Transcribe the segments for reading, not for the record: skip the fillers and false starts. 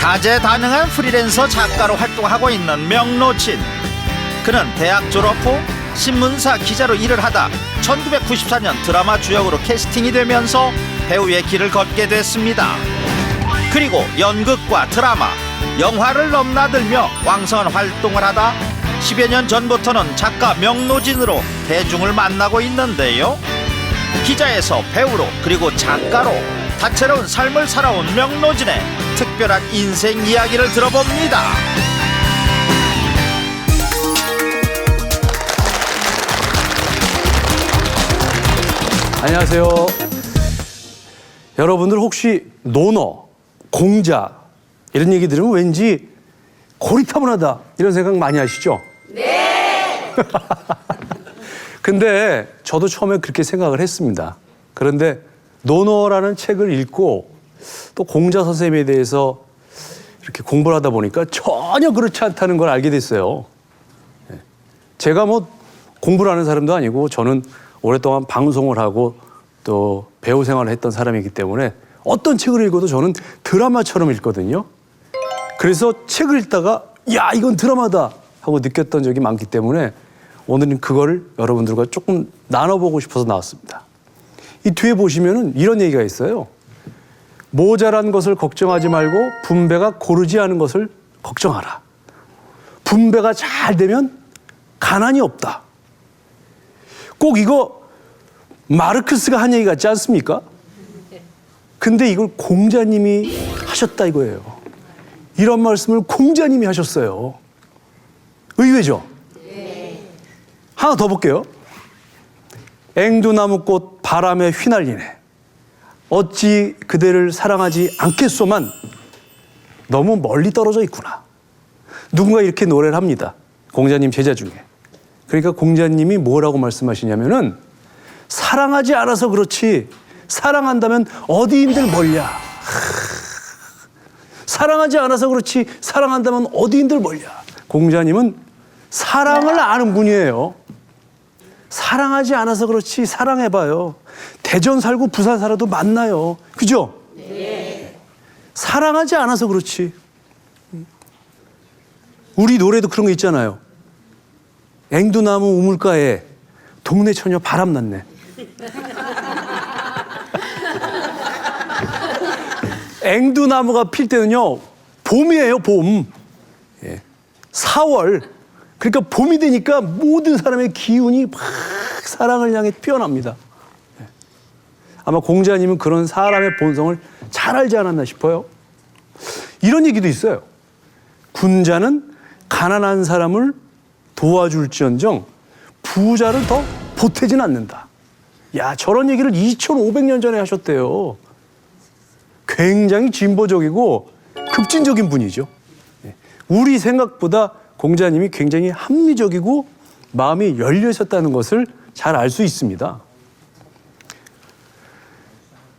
다재다능한 프리랜서 작가로 활동하고 있는 명로진. 그는 대학 졸업 후 신문사 기자로 일을 하다 1994년 드라마 주역으로 캐스팅이 되면서 배우의 길을 걷게 됐습니다. 그리고 연극과 드라마, 영화를 넘나들며 왕성한 활동을 하다 10여 년 전부터는 작가 명로진으로 대중을 만나고 있는데요. 기자에서 배우로 그리고 작가로 다채로운 삶을 살아온 명로진의 특별한 인생 이야기를 들어봅니다. 안녕하세요. 여러분들 혹시 논어, 공자 이런 얘기 들으면 왠지 고리타분하다 이런 생각 많이 하시죠? 네. 근데 저도 처음에 그렇게 생각을 했습니다. 그런데 논어라는 책을 읽고 또 공자 선생님에 대해서 이렇게 공부를 하다 보니까 전혀 그렇지 않다는 걸 알게 됐어요. 제가 뭐 공부를 하는 사람도 아니고 저는 오랫동안 방송을 하고 또 배우 생활을 했던 사람이기 때문에 어떤 책을 읽어도 저는 드라마처럼 읽거든요. 그래서 책을 읽다가 야, 이건 드라마다 하고 느꼈던 적이 많기 때문에 오늘은 그거를 여러분들과 조금 나눠보고 싶어서 나왔습니다. 이 뒤에 보시면은 이런 얘기가 있어요. 모자란 것을 걱정하지 말고 분배가 고르지 않은 것을 걱정하라. 분배가 잘 되면 가난이 없다. 꼭 이거 마르크스가 한 얘기 같지 않습니까? 근데 이걸 공자님이 하셨다 이거예요. 이런 말씀을 공자님이 하셨어요. 의외죠? 네. 하나 더 볼게요. 앵두나무꽃 바람에 휘날리네. 어찌 그대를 사랑하지 않겠소만 너무 멀리 떨어져 있구나. 누군가 이렇게 노래를 합니다. 공자님 제자 중에. 그러니까 공자님이 뭐라고 말씀하시냐면은 사랑하지 않아서 그렇지 사랑한다면 어디인들 멀냐. 사랑하지 않아서 그렇지 사랑한다면 어디인들 멀냐. 공자님은 사랑을 아는 분이에요. 사랑하지 않아서 그렇지 사랑해봐요. 대전 살고 부산 살아도 만나요. 그죠? 네. 사랑하지 않아서 그렇지. 우리 노래도 그런 거 있잖아요. 앵두나무 우물가에 동네 처녀 바람났네. 앵두나무가 필 때는요 봄이에요. 봄. 4월. 그러니까 봄이 되니까 모든 사람의 기운이 막 사랑을 향해 피어납니다. 아마 공자님은 그런 사람의 본성을 잘 알지 않았나 싶어요. 이런 얘기도 있어요. 군자는 가난한 사람을 도와줄지언정 부자를 더 보태진 않는다. 야, 저런 얘기를 2500년 전에 하셨대요. 굉장히 진보적이고 급진적인 분이죠. 우리 생각보다 공자님이 굉장히 합리적이고 마음이 열려 있었다는 것을 잘 알 수 있습니다.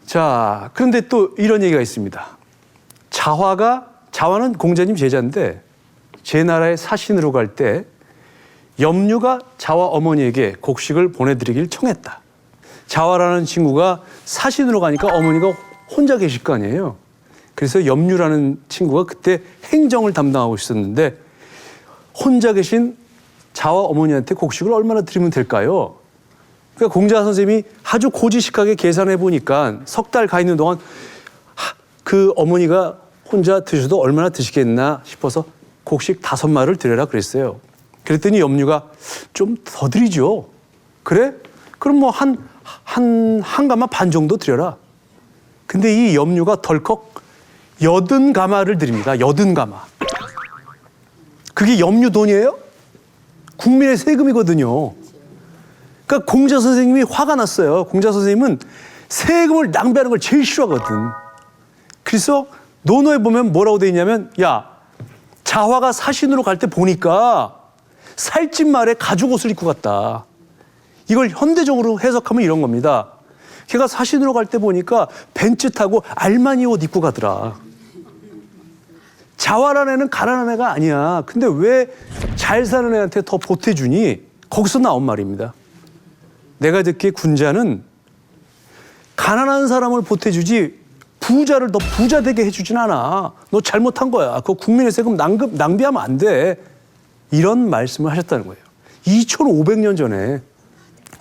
자, 그런데 또 이런 얘기가 있습니다. 자화는 공자님 제자인데 제나라에 사신으로 갈 때 염류가 자화 어머니에게 곡식을 보내드리길 청했다. 자화라는 친구가 사신으로 가니까 어머니가 혼자 계실 거 아니에요. 그래서 염류라는 친구가 그때 행정을 담당하고 있었는데 혼자 계신 자화 어머니한테 곡식을 얼마나 드리면 될까요? 그러니까 공자 선생님이 아주 고지식하게 계산해 보니까 석 달 가 있는 동안 그 어머니가 혼자 드셔도 얼마나 드시겠나 싶어서 곡식 5마를 드려라 그랬어요. 그랬더니 염류가 좀 더 드리죠. 그래? 그럼 뭐 한 가마 반 정도 드려라. 근데 이 염류가 덜컥 80가마를 드립니다. 80가마. 그게 염류 돈이에요? 국민의 세금이거든요. 그러니까 공자 선생님이 화가 났어요. 공자 선생님은 세금을 낭비하는 걸 제일 싫어하거든. 그래서 논어에 보면 뭐라고 돼 있냐면 야, 자화가 사신으로 갈 때 보니까 살찐 말에 가죽 옷을 입고 갔다. 이걸 현대적으로 해석하면 이런 겁니다. 걔가 사신으로 갈 때 보니까 벤츠 타고 알마니 옷 입고 가더라. 자화라는 애는 가난한 애가 아니야. 근데 왜 잘 사는 애한테 더 보태주니? 거기서 나온 말입니다. 내가 듣기에 군자는 가난한 사람을 보태주지 부자를 더 부자 되게 해주진 않아. 너 잘못한 거야. 그거 국민의 세금 낭비하면 안 돼. 이런 말씀을 하셨다는 거예요. 2500년 전에.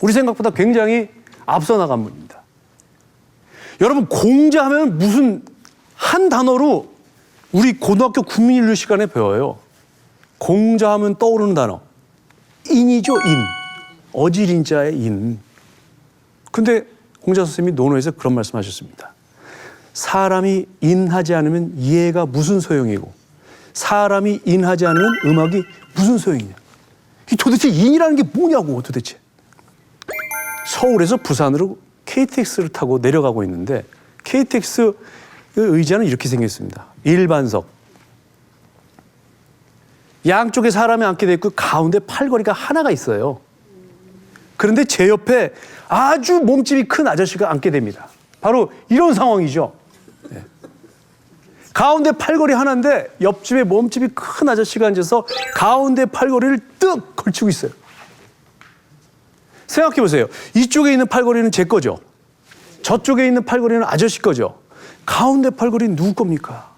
우리 생각보다 굉장히 앞서 나간 분입니다. 여러분, 공자하면 무슨 한 단어로 우리 고등학교 국민인류 시간에 배워요. 공자하면 떠오르는 단어. 인이죠, 인. 어질인자의 인. 근데 공자 선생님이 논어에서 그런 말씀 하셨습니다. 사람이 인하지 않으면 이해가 무슨 소용이고 사람이 인하지 않으면 음악이 무슨 소용이냐. 도대체 인이라는 게 뭐냐고 도대체. 서울에서 부산으로 KTX를 타고 내려가고 있는데 KTX 의자는 이렇게 생겼습니다. 일반석. 양쪽에 사람이 앉게 돼 있고 가운데 팔걸이가 하나가 있어요. 그런데 제 옆에 아주 몸집이 큰 아저씨가 앉게 됩니다. 바로 이런 상황이죠. 네. 가운데 팔걸이 하나인데 옆집에 몸집이 큰 아저씨가 앉아서 가운데 팔걸이를 뜩 걸치고 있어요. 생각해 보세요. 이쪽에 있는 팔걸이는 제 거죠. 저쪽에 있는 팔걸이는 아저씨 거죠. 가운데 팔걸이는 누구 겁니까?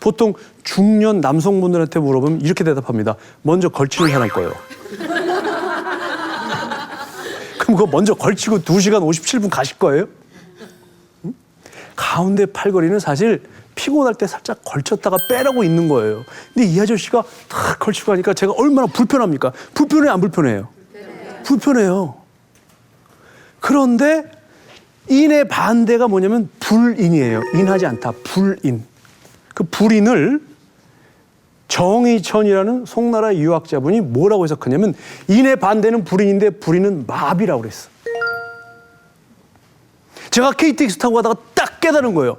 보통 중년 남성분들한테 물어보면 이렇게 대답합니다. 먼저 걸치는 사람 거예요. 그럼 그거 먼저 걸치고 2시간 57분 가실 거예요? 응? 가운데 팔걸이는 사실 피곤할 때 살짝 걸쳤다가 빼라고 있는 거예요. 근데 이 아저씨가 탁 걸치고 가니까 제가 얼마나 불편합니까? 불편해요, 안 불편해요? 불편해요. 그런데 인의 반대가 뭐냐면 불인이에요. 인하지 않다. 불인. 그 불인을 정의천이라는 송나라 유학자분이 뭐라고 해석하냐면 인의 반대는 불인인데 불인은 마비라고 그랬어. 제가 KTX 타고 가다가 딱 깨달은 거예요.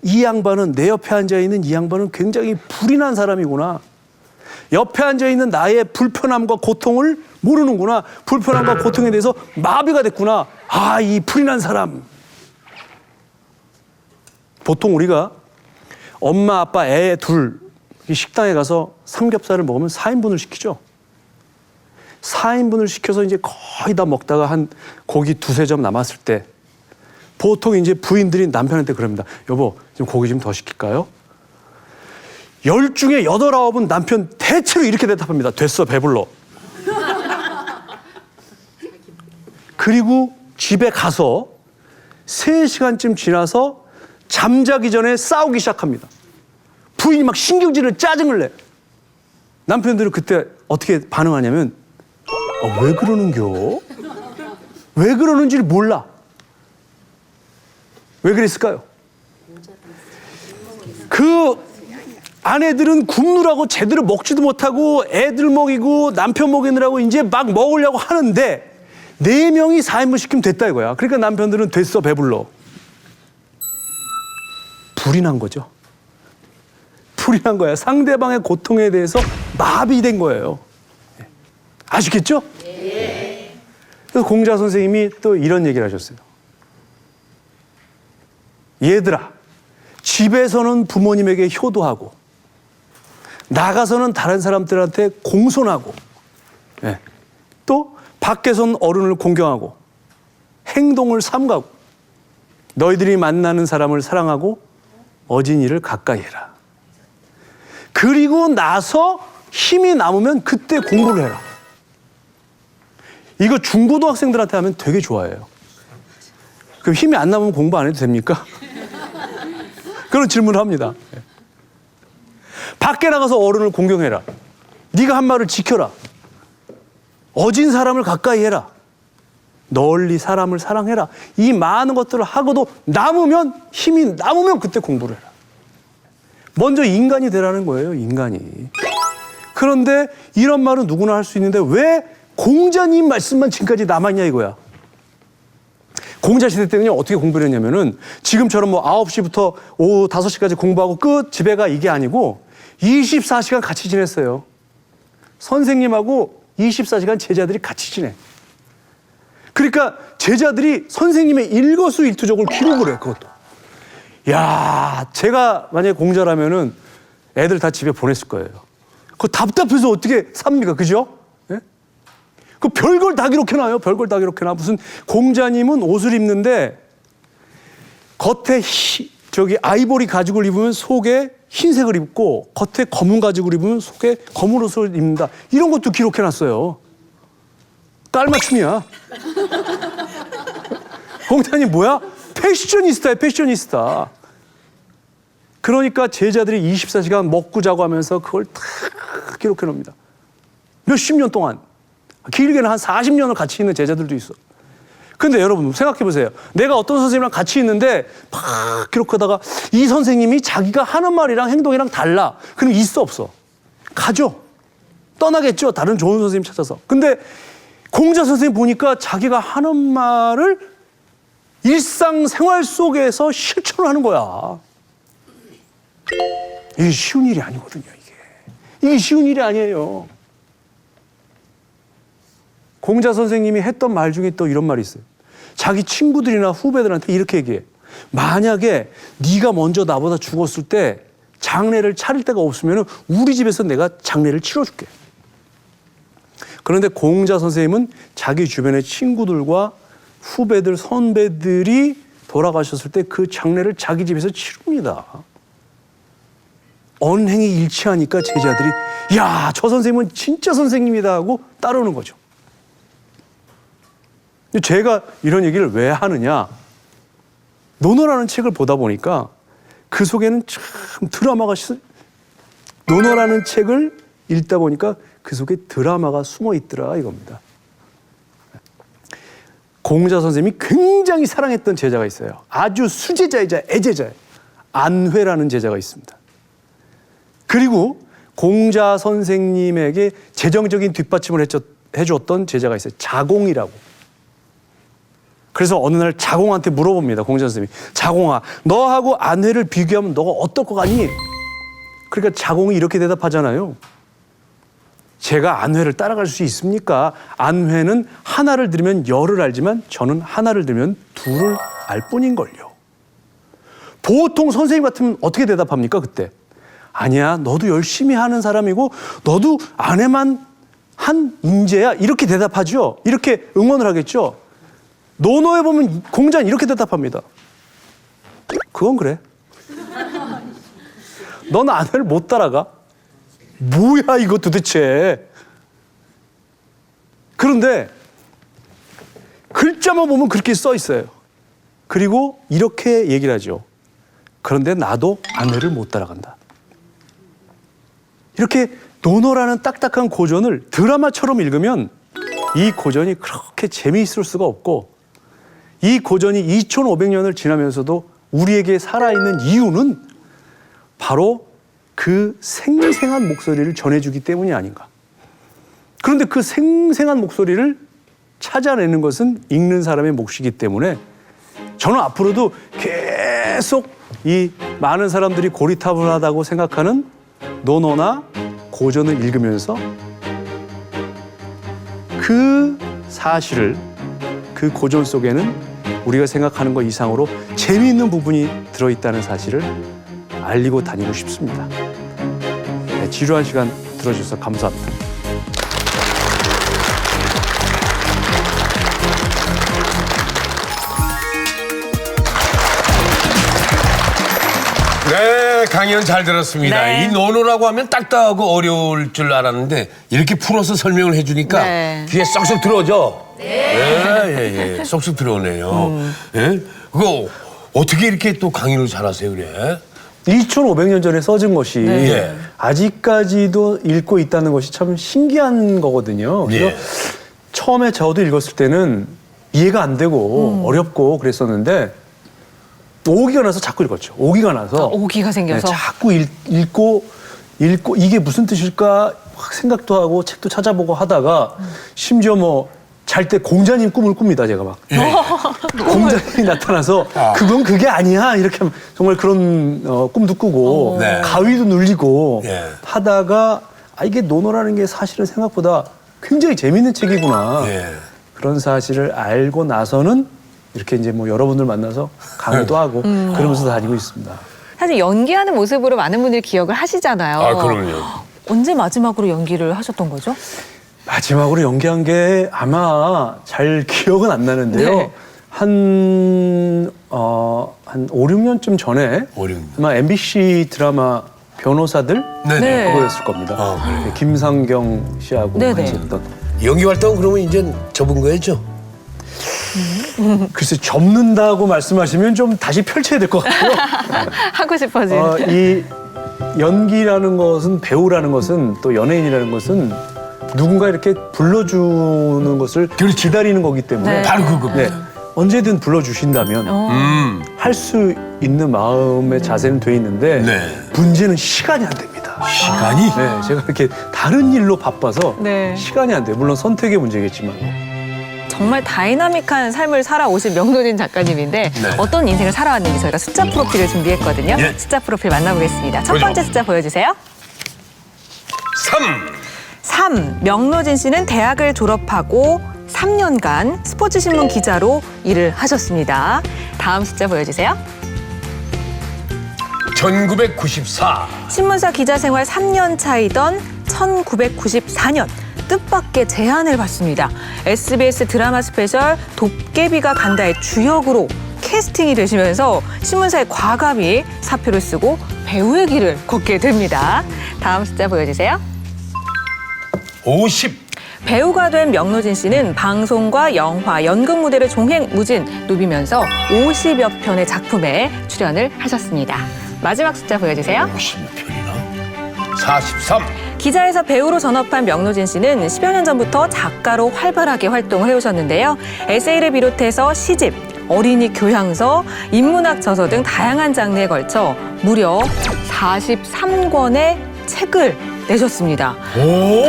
이 양반은, 내 옆에 앉아있는 이 양반은 굉장히 불인한 사람이구나. 옆에 앉아있는 나의 불편함과 고통을 모르는구나. 불편함과 고통에 대해서 마비가 됐구나. 아, 이 불인한 사람. 보통 우리가 엄마, 아빠, 애 둘 식당에 가서 삼겹살을 먹으면 4인분을 시키죠. 4인분을 시켜서 이제 거의 다 먹다가 한 고기 2-3점 남았을 때 보통 이제 부인들이 남편한테 그럽니다. 여보, 좀 고기 좀 더 시킬까요? 10 중에 8, 9은 남편 대체로 이렇게 대답합니다. 됐어, 배불러. 그리고 집에 가서 3시간쯤 지나서 잠자기 전에 싸우기 시작합니다. 부인이 막 신경질을 짜증을 내. 남편들은 그때 어떻게 반응하냐면 왜 그러는겨? 왜 그러는지를 몰라. 왜 그랬을까요? 그 아내들은 굶느라고 제대로 먹지도 못하고 애들 먹이고 남편 먹이느라고 이제 막 먹으려고 하는데 4명이 4인분 시키면 됐다 이거야. 그러니까 남편들은 됐어, 배불러. 불인한 거죠. 불인한 거야. 상대방의 고통에 대해서 마비된 거예요. 아시겠죠? 네. 그래서 공자 선생님이 또 이런 얘기를 하셨어요. 얘들아, 집에서는 부모님에게 효도하고 나가서는 다른 사람들한테 공손하고 또 밖에서는 어른을 공경하고 행동을 삼가고 너희들이 만나는 사람을 사랑하고 어진이를 가까이 해라. 그리고 나서 힘이 남으면 그때 공부를 해라. 이거 중고등학생들한테 하면 되게 좋아해요. 그럼 힘이 안 남으면 공부 안 해도 됩니까? 그런 질문을 합니다. 밖에 나가서 어른을 공경해라. 네가 한 말을 지켜라. 어진 사람을 가까이 해라. 널리 사람을 사랑해라. 이 많은 것들을 하고도 남으면, 힘이 남으면 그때 공부를 해라. 먼저 인간이 되라는 거예요, 인간이. 그런데 이런 말은 누구나 할 수 있는데 왜 공자님 말씀만 지금까지 남았냐 이거야. 공자 시대 때는요, 어떻게 공부를 했냐면은 지금처럼 뭐 9시부터 오후 5시까지 공부하고 끝, 집에 가 이게 아니고 24시간 같이 지냈어요. 선생님하고 24시간 제자들이 같이 지내. 그러니까 제자들이 선생님의 일거수일투족을 기록을 해, 그것도. 야, 제가 만약에 공자라면은 애들 다 집에 보냈을 거예요. 그거 답답해서 어떻게 삽니까? 그죠? 예? 그 별걸 다 기록해놔요. 별걸 다 기록해놔. 무슨 공자님은 옷을 입는데 겉에 저기 아이보리 가죽을 입으면 속에 흰색을 입고 겉에 검은 가죽을 입으면 속에 검은 옷을 입는다. 이런 것도 기록해놨어요. 깔맞춤이야. 공자님 뭐야? 패셔니스타야, 패셔니스타. 그러니까 제자들이 24시간 먹고 자고 하면서 그걸 다 기록해 놉니다. 몇십 년 동안. 길게는 한 40년을 같이 있는 제자들도 있어. 근데 여러분 생각해 보세요. 내가 어떤 선생님이랑 같이 있는데 막 기록하다가 이 선생님이 자기가 하는 말이랑 행동이랑 달라. 그럼 있어 없어? 가죠. 떠나겠죠. 다른 좋은 선생님 찾아서. 근데 공자 선생님 보니까 자기가 하는 말을 일상생활 속에서 실천하는 거야. 이게 쉬운 일이 아니거든요. 이게 쉬운 일이 아니에요. 공자 선생님이 했던 말 중에 또 이런 말이 있어요. 자기 친구들이나 후배들한테 이렇게 얘기해. 만약에 네가 먼저 나보다 죽었을 때 장례를 차릴 데가 없으면 우리 집에서 내가 장례를 치러줄게. 그런데 공자 선생님은 자기 주변의 친구들과 후배들, 선배들이 돌아가셨을 때 그 장례를 자기 집에서 치릅니다. 언행이 일치하니까 제자들이 야, 저 선생님은 진짜 선생님이다 하고 따르는 거죠. 제가 이런 얘기를 왜 하느냐. 논어라는 책을 보다 보니까 그 속에는 참 드라마가 논어라는 책을 읽다 보니까 그 속에 드라마가 숨어 있더라 이겁니다. 공자 선생님이 굉장히 사랑했던 제자가 있어요. 아주 수제자이자 애제자예요. 안회라는 제자가 있습니다. 그리고 공자 선생님에게 재정적인 뒷받침을 해줬던 제자가 있어요. 자공이라고. 그래서 어느 날 자공한테 물어봅니다. 공자 선생님이. 자공아, 너하고 안회를 비교하면 너가 어떨 것 같니? 그러니까 자공이 이렇게 대답하잖아요. 제가 안회를 따라갈 수 있습니까? 안회는 하나를 들으면 열을 알지만 저는 하나를 들으면 둘을 알 뿐인걸요. 보통 선생님 같으면 어떻게 대답합니까? 그때. 아니야, 너도 열심히 하는 사람이고 너도 안회만 한 인재야. 이렇게 대답하죠. 이렇게 응원을 하겠죠. 논어에 보면 공자는 이렇게 대답합니다. 그건 그래. 넌 안회를 못 따라가. 뭐야 이거 도대체. 그런데 글자만 보면 그렇게 써 있어요. 그리고 이렇게 얘기를 하죠. 그런데 나도 안회를 못 따라간다. 이렇게 논어라는 딱딱한 고전을 드라마처럼 읽으면 이 고전이 그렇게 재미있을 수가 없고, 이 고전이 2500년을 지나면서도 우리에게 살아있는 이유는 바로 그 생생한 목소리를 전해주기 때문이 아닌가. 그런데 그 생생한 목소리를 찾아내는 것은 읽는 사람의 몫이기 때문에 저는 앞으로도 계속 이 많은 사람들이 고리타분하다고 생각하는 논어나 고전을 읽으면서 그 사실을, 그 고전 속에는 우리가 생각하는 것 이상으로 재미있는 부분이 들어있다는 사실을 알리고 다니고 싶습니다. 네, 지루한 시간 들어주셔서 감사합니다. 네, 강연 잘 들었습니다. 네. 이 논어라고 하면 딱딱하고 어려울 줄 알았는데 이렇게 풀어서 설명을 해주니까 네. 귀에 쏙쏙 들어오죠? 네. 예. 쏙쏙 들어오네요. 예? 그거 어떻게 이렇게 또 강의를 잘하세요, 그래? 2500년 전에 써진 것이 네. 아직까지도 읽고 있다는 것이 참 신기한 거거든요. 그래서 예. 처음에 저도 읽었을 때는 이해가 안 되고 어렵고 그랬었는데 오기가 나서 자꾸 읽었죠. 오기가 나서. 오기가 생겨서. 네, 자꾸 읽고 이게 무슨 뜻일까 막 생각도 하고 책도 찾아보고 하다가 심지어 뭐 잘 때 공자님 꿈을 꿉니다. 제가 막. 공자님이 나타나서 그건 그게 아니야. 이렇게 하면 정말 그런 꿈도 꾸고 네. 가위도 눌리고 예. 하다가 이게 논어라는 게 사실은 생각보다 굉장히 재밌는 책이구나. 예. 그런 사실을 알고 나서는 이렇게 이제 뭐 여러분들 만나서 강의도 하고 그러면서 다니고 있습니다. 사실 연기하는 모습으로 많은 분들이 기억을 하시잖아요. 아, 그럼요. 언제 마지막으로 연기를 하셨던 거죠? 마지막으로 연기한 게 아마 잘 기억은 안 나는데요. 네. 한 5, 6년쯤 전에 5, 6년. 아마 MBC 드라마 변호사들 네네. 그거였을 겁니다. 그래요? 김상경 씨하고 네네. 같이 했던. 연기 활동 그러면 이제 접은 거였죠? 글쎄 접는다고 말씀하시면 좀 다시 펼쳐야 될 것 같고요. 하고 싶어지는. 이 연기라는 것은 배우라는 것은 또 연예인이라는 것은 누군가 이렇게 불러주는 것을 그렇죠. 기다리는 거기 때문에 네. 바로 그거. 네. 언제든 불러주신다면 할 수 있는 마음의 자세는 돼 있는데 네. 문제는 시간이 안 됩니다. 시간이? 네, 제가 이렇게 다른 일로 바빠서 네. 시간이 안 돼요. 물론 선택의 문제겠지만. 정말 다이나믹한 삶을 살아오신 명노진 작가님인데 네. 어떤 인생을 살아왔는지 저희가 숫자 프로필을 준비했거든요. 예. 숫자 프로필 만나보겠습니다. 첫 보죠. 번째 숫자 보여주세요. 3. 3. 명노진 씨는 대학을 졸업하고 3년간 스포츠신문 기자로 일을 하셨습니다. 다음 숫자 보여주세요. 1994. 신문사 기자 생활 3년 차이던 1994년 뜻밖의 제안을 받습니다. SBS 드라마 스페셜 도깨비가 간다의 주역으로 캐스팅이 되시면서 신문사에 과감히 사표를 쓰고 배우의 길을 걷게 됩니다. 다음 숫자 보여주세요. 50. 배우가 된 명노진 씨는 방송과 영화, 연극 무대를 종횡무진 누비면서 50여 편의 작품에 출연을 하셨습니다. 마지막 숫자 보여주세요. 50편이나? 43. 기자에서 배우로 전업한 명노진 씨는 10여 년 전부터 작가로 활발하게 활동을 해오셨는데요. 에세이를 비롯해서 시집, 어린이 교양서, 인문학 저서 등 다양한 장르에 걸쳐 무려 43권의 책을 내셨습니다.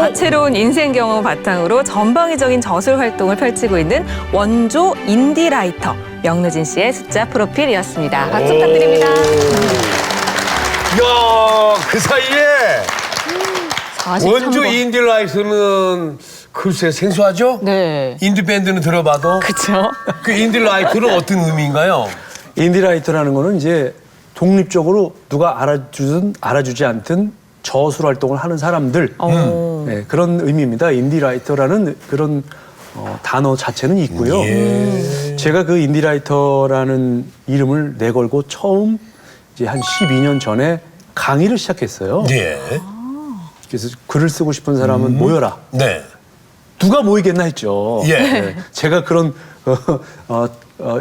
다채로운 인생 경험 바탕으로 전방위적인 저술 활동을 펼치고 있는 원조 인디라이터 명노진 씨의 숫자 프로필이었습니다. 박수 부탁드립니다. 야, 그 사이에 43권. 원조 인디라이트는 글쎄 생소하죠? 네. 인디 밴드는 들어봐도 그렇죠. 그 인디라이트는 어떤 의미인가요? 인디라이터라는 거는 이제 독립적으로 누가 알아주든 알아주지 않든 저술 활동을 하는 사람들 네, 그런 의미입니다. 인디라이터라는 그런 단어 자체는 있고요. 제가 그 인디라이터라는 이름을 내걸고 처음 이제 한 12년 전에 강의를 시작했어요. 예. 그래서 글을 쓰고 싶은 사람은 모여라. 네. 누가 모이겠나 했죠. 예. 네, 제가 그런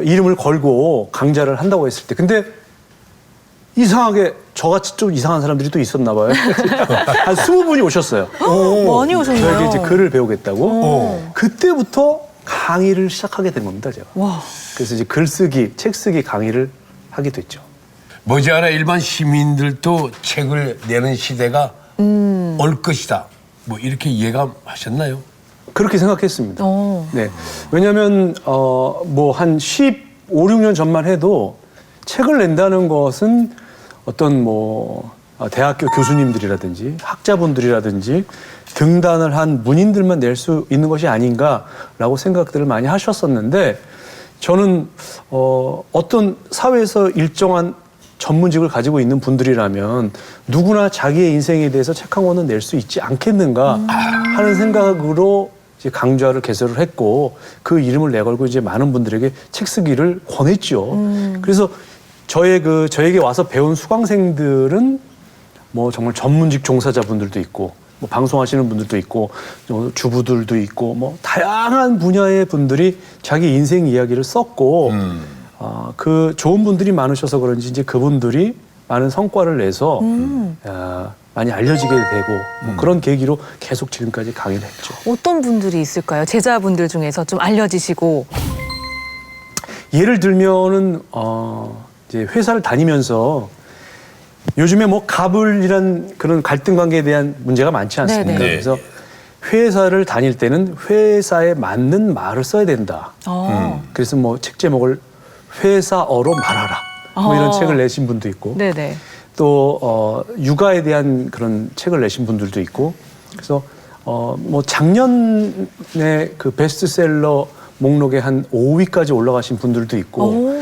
이름을 걸고 강좌를 한다고 했을 때 근데 이상하게 저같이 좀 이상한 사람들이 또 있었나 봐요. 한 20분이 오셨어요. 많이 오셨네요. 저에게 이제 글을 배우겠다고. 그때부터 강의를 시작하게 된 겁니다, 제가. 와. 그래서 이제 글쓰기, 책쓰기 강의를 하게 됐죠. 머지않아 일반 시민들도 책을 내는 시대가 올 것이다. 뭐 이렇게 예감하셨나요? 그렇게 생각했습니다. 오. 네. 왜냐하면 뭐 한 15, 16년 전만 해도 책을 낸다는 것은 어떤 뭐 대학교 교수님들이라든지 학자분들이라든지 등단을 한 문인들만 낼 수 있는 것이 아닌가라고 생각들을 많이 하셨었는데 저는 어떤 사회에서 일정한 전문직을 가지고 있는 분들이라면 누구나 자기의 인생에 대해서 책 한 권은 낼 수 있지 않겠는가 하는 생각으로 이제 강좌를 개설을 했고 그 이름을 내걸고 이제 많은 분들에게 책 쓰기를 권했죠. 그래서 저에게 와서 배운 수강생들은 뭐 정말 전문직 종사자분들도 있고 뭐 방송하시는 분들도 있고 주부들도 있고 뭐 다양한 분야의 분들이 자기 인생 이야기를 썼고 그 좋은 분들이 많으셔서 그런지 이제 그분들이 많은 성과를 내서 많이 알려지게 되고 뭐 그런 계기로 계속 지금까지 강의를 했죠. 어떤 분들이 있을까요? 제자분들 중에서 좀 알려지시고. 예를 들면은 이제 회사를 다니면서 요즘에 뭐 갑을이란 그런 갈등 관계에 대한 문제가 많지 않습니까? 네네. 그래서 회사를 다닐 때는 회사에 맞는 말을 써야 된다. 그래서 뭐 책 제목을 회사어로 말하라. 뭐 이런 책을 내신 분도 있고 네네. 또 육아에 대한 그런 책을 내신 분들도 있고 그래서 뭐 작년에 그 베스트셀러 목록에 한 5위까지 올라가신 분들도 있고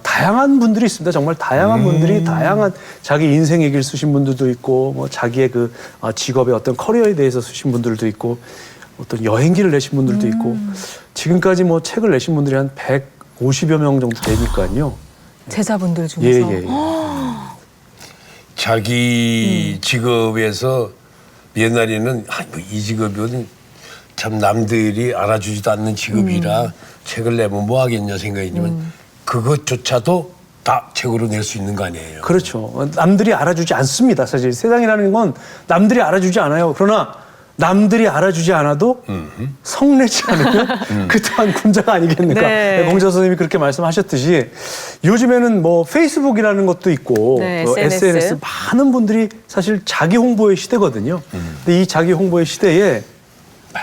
다양한 분들이 있습니다. 정말 다양한 분들이 다양한 자기 인생 얘기를 쓰신 분들도 있고 뭐 자기의 그 직업의 어떤 커리어에 대해서 쓰신 분들도 있고 어떤 여행기를 내신 분들도 있고 지금까지 뭐 책을 내신 분들이 한 50여 명 정도 되니까요. 제자분들 중에서. 예. 자기 직업에서 옛날에는 이 직업은 참 남들이 알아주지도 않는 직업이라 책을 내면 뭐 하겠냐 생각이지만 그것조차도 다 책으로 낼 수 있는 거 아니에요. 그렇죠. 남들이 알아주지 않습니다. 사실 세상이라는 건 남들이 알아주지 않아요. 그러나 남들이 알아주지 않아도 성내지 않으면 그 또한 군자가 아니겠습니까? 네. 공자 선생님이 그렇게 말씀하셨듯이 요즘에는 뭐 페이스북이라는 것도 있고 네, 또 SNS 많은 분들이 사실 자기 홍보의 시대거든요. 근데 이 자기 홍보의 시대에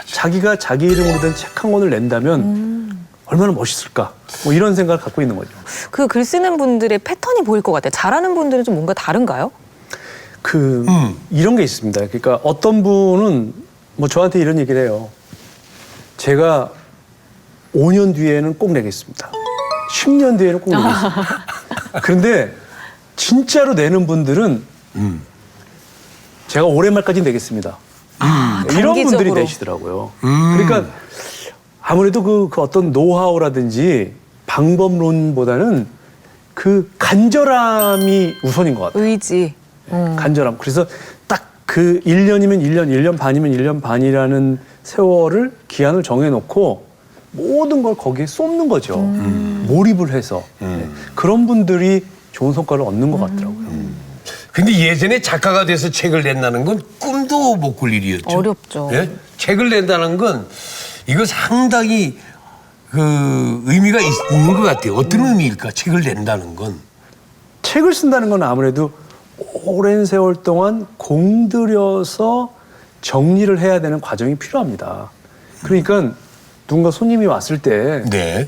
자기가 자기 이름으로 된 책 한 권을 낸다면 얼마나 멋있을까? 뭐 이런 생각을 갖고 있는 거죠. 그 글 쓰는 분들의 패턴이 보일 것 같아요. 잘하는 분들은 좀 뭔가 다른가요? 이런 게 있습니다. 그러니까 어떤 분은 뭐 저한테 이런 얘기를 해요. 제가 5년 뒤에는 꼭 내겠습니다. 10년 뒤에는 꼭 내겠습니다. 그런데 진짜로 내는 분들은 제가 올해 말까지 내겠습니다. 이런 분들이 단기적으로. 내시더라고요. 그러니까 아무래도 그 어떤 노하우라든지 방법론보다는 그 간절함이 우선인 것 같아요. 의지. 간절함. 그래서 딱 그 1년이면 1년, 1년 반이면 1년 반이라는 세월을 기한을 정해놓고 모든 걸 거기에 쏟는 거죠. 몰입을 해서. 네. 그런 분들이 좋은 성과를 얻는 것 같더라고요. 근데 예전에 작가가 돼서 책을 낸다는 건 꿈도 못 꿀 일이었죠. 어렵죠. 예? 책을 낸다는 건 이거 상당히 그 의미가 있는 것 같아요. 어떤 의미일까? 책을 낸다는 건. 책을 쓴다는 건 아무래도 오랜 세월 동안 공들여서 정리를 해야 되는 과정이 필요합니다. 그러니까 누군가 손님이 왔을 때 네.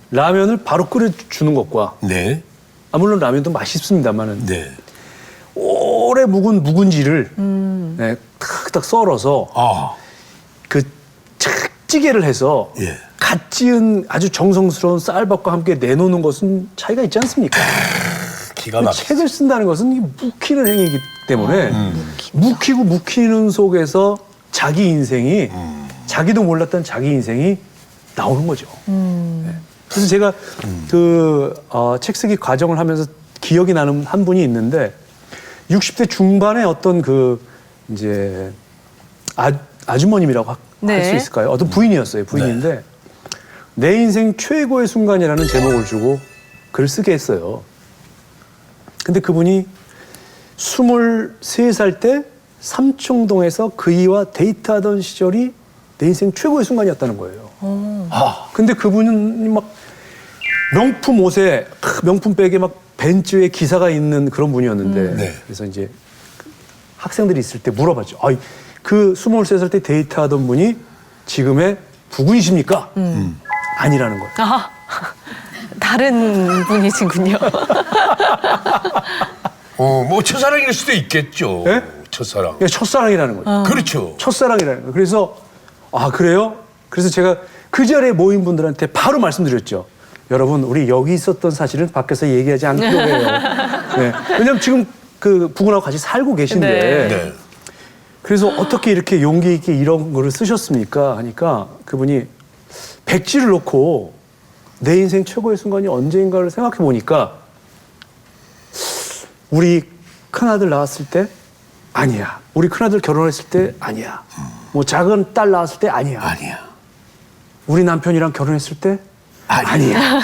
라면을 바로 끓여주는 것과 네. 물론 라면도 맛있습니다만은 네. 오래 묵은 묵은지를 네, 탁탁 썰어서 아. 그 찌개를 해서 예. 갓 지은 아주 정성스러운 쌀밥과 함께 내놓는 것은 차이가 있지 않습니까? 기가 막혀. 책을 쓴다는 것은 이게 묵히는 행위이기 때문에 묵히는 속에서 자기 인생이 자기도 몰랐던 자기 인생이 나오는 거죠. 네. 그래서 제가 책 쓰기 과정을 하면서 기억이 나는 한 분이 있는데 60대 중반에 어떤 이제 아주머님이라고 할 수 있을까요? 어떤 부인이었어요. 부인인데 내 인생 최고의 순간이라는 제목을 주고 글을 쓰게 했어요. 근데 그분이 23살 때 삼청동에서 그이와 데이트하던 시절이 내 인생 최고의 순간이었다는 거예요. 근데 그분은 막 명품 옷에 명품 백에 막 벤츠에 기사가 있는 그런 분이었는데 네. 그래서 이제 학생들이 있을 때 물어봤죠. 그 23살 때 데이트하던 분이 지금의 부군이십니까? 아니라는 거예요. 아, 다른 분이시군요. 뭐 첫사랑일 수도 있겠죠. 네? 첫사랑. 그러니까 첫사랑이라는 거죠. 그렇죠. 첫사랑이라는 거예요. 그래서 그래요? 그래서 제가 그 자리에 모인 분들한테 바로 말씀드렸죠. 여러분, 우리 여기 있었던 사실은 밖에서 얘기하지 않기로 해요. 네. 왜냐면 지금 그 부군하고 같이 살고 계신데 네. 그래서 어떻게 이렇게 용기 있게 이런 거를 쓰셨습니까? 하니까 그분이 백지를 놓고 내 인생 최고의 순간이 언제인가를 생각해 보니까 우리 큰아들 낳았을 때 아니야. 우리 큰아들 결혼했을 때 아니야. 뭐 작은 딸 낳았을 때 아니야. 아니야. 우리 남편이랑 결혼했을 때 아니야.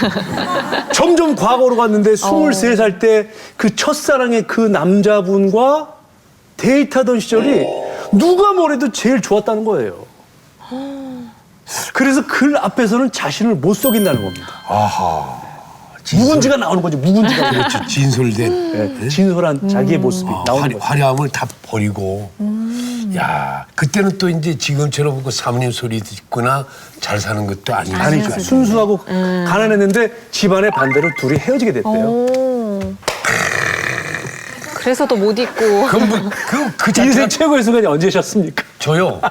점점 과거로 갔는데 23살 때 그 첫사랑의 그 남자분과 데이트하던 시절이 누가 뭐래도 제일 좋았다는 거예요. 그래서 글 앞에서는 자신을 못 속인다는 겁니다. 아하. 묵은지가 나오는 거죠. 묵은지가. 그렇죠. 진솔된. 네, 진솔한 자기의 모습이 나오는 거죠. 화려함을 다 버리고. 야, 그때는 또 이제 지금처럼 그 사모님 소리 듣거나 잘 사는 것도 아니고. 아니죠. 순수하고 가난했는데 집안의 반대로 둘이 헤어지게 됐대요. 그래서 더 못 잊고. 그 인생 자체가 최고의 순간이 언제셨습니까? 저요.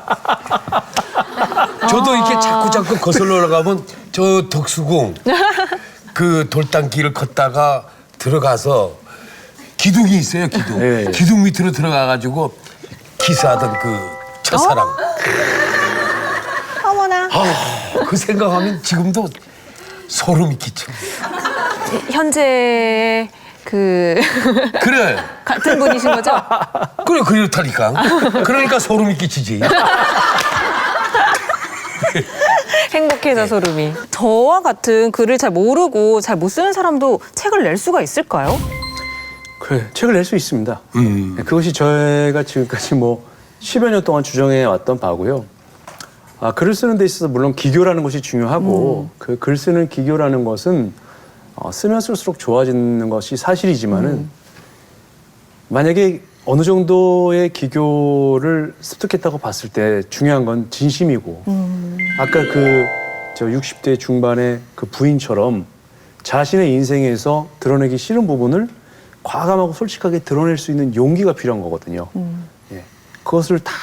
저도 이렇게 자꾸 거슬러 올라가면 저 덕수궁 그 돌담길을 걷다가 들어가서 기둥이 있어요, 기둥. 네. 기둥 밑으로 들어가가지고 키스하던 그 첫사랑. 어머나. 그 생각하면 지금도 소름이 끼쳐. 현재 그래. 같은 분이신 거죠? 그래 그렇다니까. 그러니까 소름이 끼치지. 행복해서 소름이. 저와 같은 글을 잘 모르고 잘 못 쓰는 사람도 책을 낼 수가 있을까요? 그래, 책을 낼 수 있습니다. 네, 그것이 저희가 지금까지 뭐 10여 년 동안 주장해 왔던 바고요. 글을 쓰는 데 있어서 물론 기교라는 것이 중요하고 그 글 쓰는 기교라는 것은 쓰면 쓸수록 좋아지는 것이 사실이지만은 만약에 어느 정도의 기교를 습득했다고 봤을 때 중요한 건 진심이고 아까 저 60대 중반의 그 부인처럼 자신의 인생에서 드러내기 싫은 부분을 과감하고 솔직하게 드러낼 수 있는 용기가 필요한 거거든요. 예. 그것을 다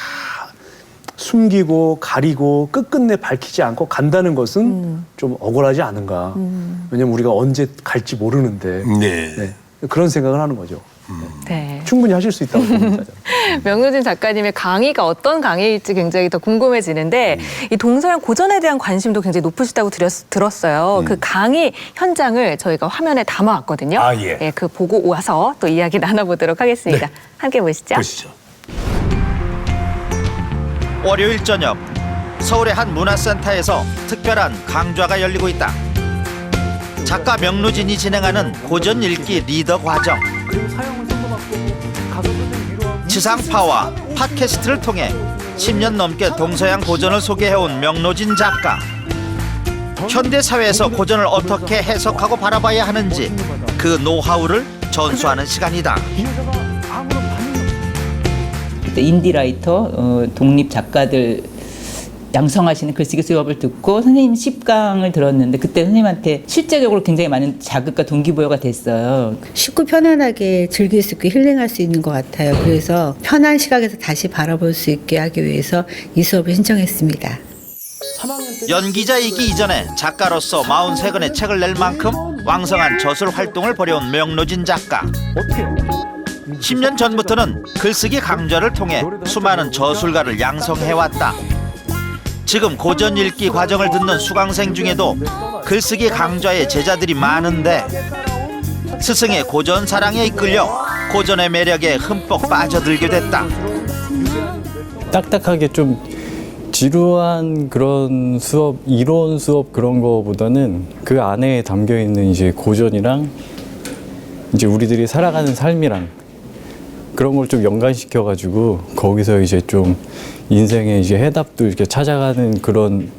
숨기고 가리고 끝끝내 밝히지 않고 간다는 것은 좀 억울하지 않은가. 왜냐면 우리가 언제 갈지 모르는데 네. 네. 그런 생각을 하는 거죠. 네. 충분히 하실 수 있다고 봅니다. 명노진 작가님의 강의가 어떤 강의일지 굉장히 더 궁금해지는데 이 동서양 고전에 대한 관심도 굉장히 높으시다고 들었어요. 그 강의 현장을 저희가 화면에 담아왔거든요. 아, 예. 예, 그 보고 와서 또 이야기 나눠보도록 하겠습니다. 네. 함께 보시죠. 보시죠. 월요일 저녁 서울의 한 문화센터에서 특별한 강좌가 열리고 있다. 작가 명노진이 진행하는 고전 읽기 리더 과정. 지상파와 팟캐스트를 통해 10년 넘게 동서양 고전을 소개해온 명노진 작가. 현대 사회에서 고전을 어떻게 해석하고 바라봐야 하는지 그 노하우를 전수하는 시간이다. 인디라이터, 독립 작가들 양성하시는 글쓰기 수업을 듣고 선생님 10강을 들었는데 그때 선생님한테 실제적으로 굉장히 많은 자극과 동기부여가 됐어요. 쉽고 편안하게 즐길 수 있고 힐링할 수 있는 것 같아요. 그래서 편한 시각에서 다시 바라볼 수 있게 하기 위해서 이 수업을 신청했습니다. 연기자이기 이전에 작가로서 43권의 책을 낼 만큼 왕성한 저술 활동을 벌여온 명노진 작가. 10년 전부터는 글쓰기 강좌를 통해 수많은 저술가를 양성해왔다. 지금 고전 읽기 과정을 듣는 수강생 중에도 글쓰기 강좌의 제자들이 많은데 스승의 고전 사랑에 이끌려 고전의 매력에 흠뻑 빠져들게 됐다. 딱딱하게 좀 지루한 그런 수업, 이론 수업 그런 거보다는 그 안에 담겨 있는 이제 고전이랑 이제 우리들이 살아가는 삶이랑 그런 걸 좀 연관시켜 가지고 거기서 이제 좀 인생의 이제 해답도 이렇게 찾아가는 그런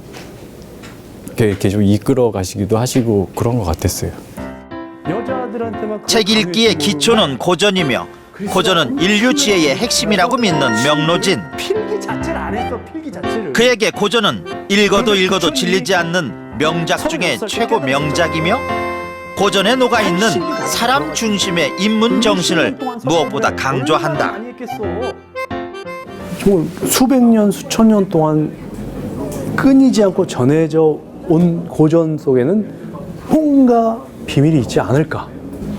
이렇게 좀 이끌어 가시기도 하시고 그런 것 같았어요. 책 읽기의 기초는 고전이며 고전은 인류 지혜의 핵심이라고 믿는 명노진. 필기 자체를 안 했어. 필기 자체를. 그에게 고전은 읽어도 질리지 않는 명작 중에 최고 명작이며 고전에 녹아있는 사람 중심의 인문 정신을 무엇보다 강조한다. 정말 수백 년, 수천 년 동안 끊이지 않고 전해져 온 고전 속에는 뭔가 비밀이 있지 않을까.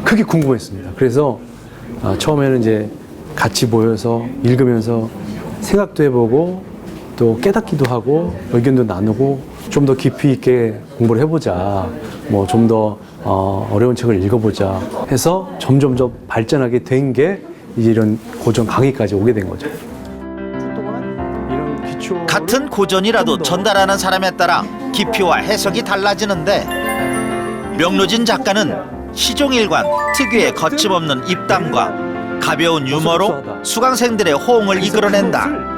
그게 궁금했습니다. 그래서 처음에는 이제 같이 모여서 읽으면서 생각도 해보고 또 깨닫기도 하고 의견도 나누고 좀 더 깊이 있게 공부를 해보자. 뭐 좀 더 어려운 책을 읽어보자 해서 점점 발전하게 된 게 이제 이런 고전 강의까지 오게 된 거죠. 같은 고전이라도 전달하는 사람에 따라 깊이와 해석이 달라지는데 명노진 작가는 시종일관 특유의 거침없는 입담과 가벼운 유머로 수강생들의 호응을 이끌어낸다.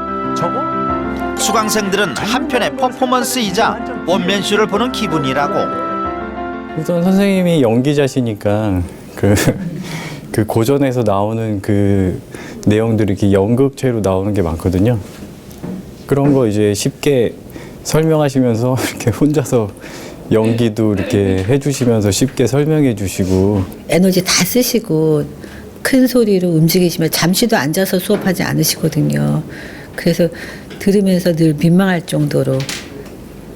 수강생들은 한편의 퍼포먼스이자 원맨쇼를 보는 기분이라고. 우선 선생님이 연기자시니까 그 고전에서 나오는 그 내용들이 이렇게 연극체로 나오는 게 많거든요. 그런 거 이제 쉽게 설명하시면서 이렇게 혼자서 연기도 이렇게 해주시면서 쉽게 설명해 주시고 에너지 다 쓰시고 큰 소리로 움직이시면 잠시도 앉아서 수업하지 않으시거든요. 그래서 들으면서 늘 민망할 정도로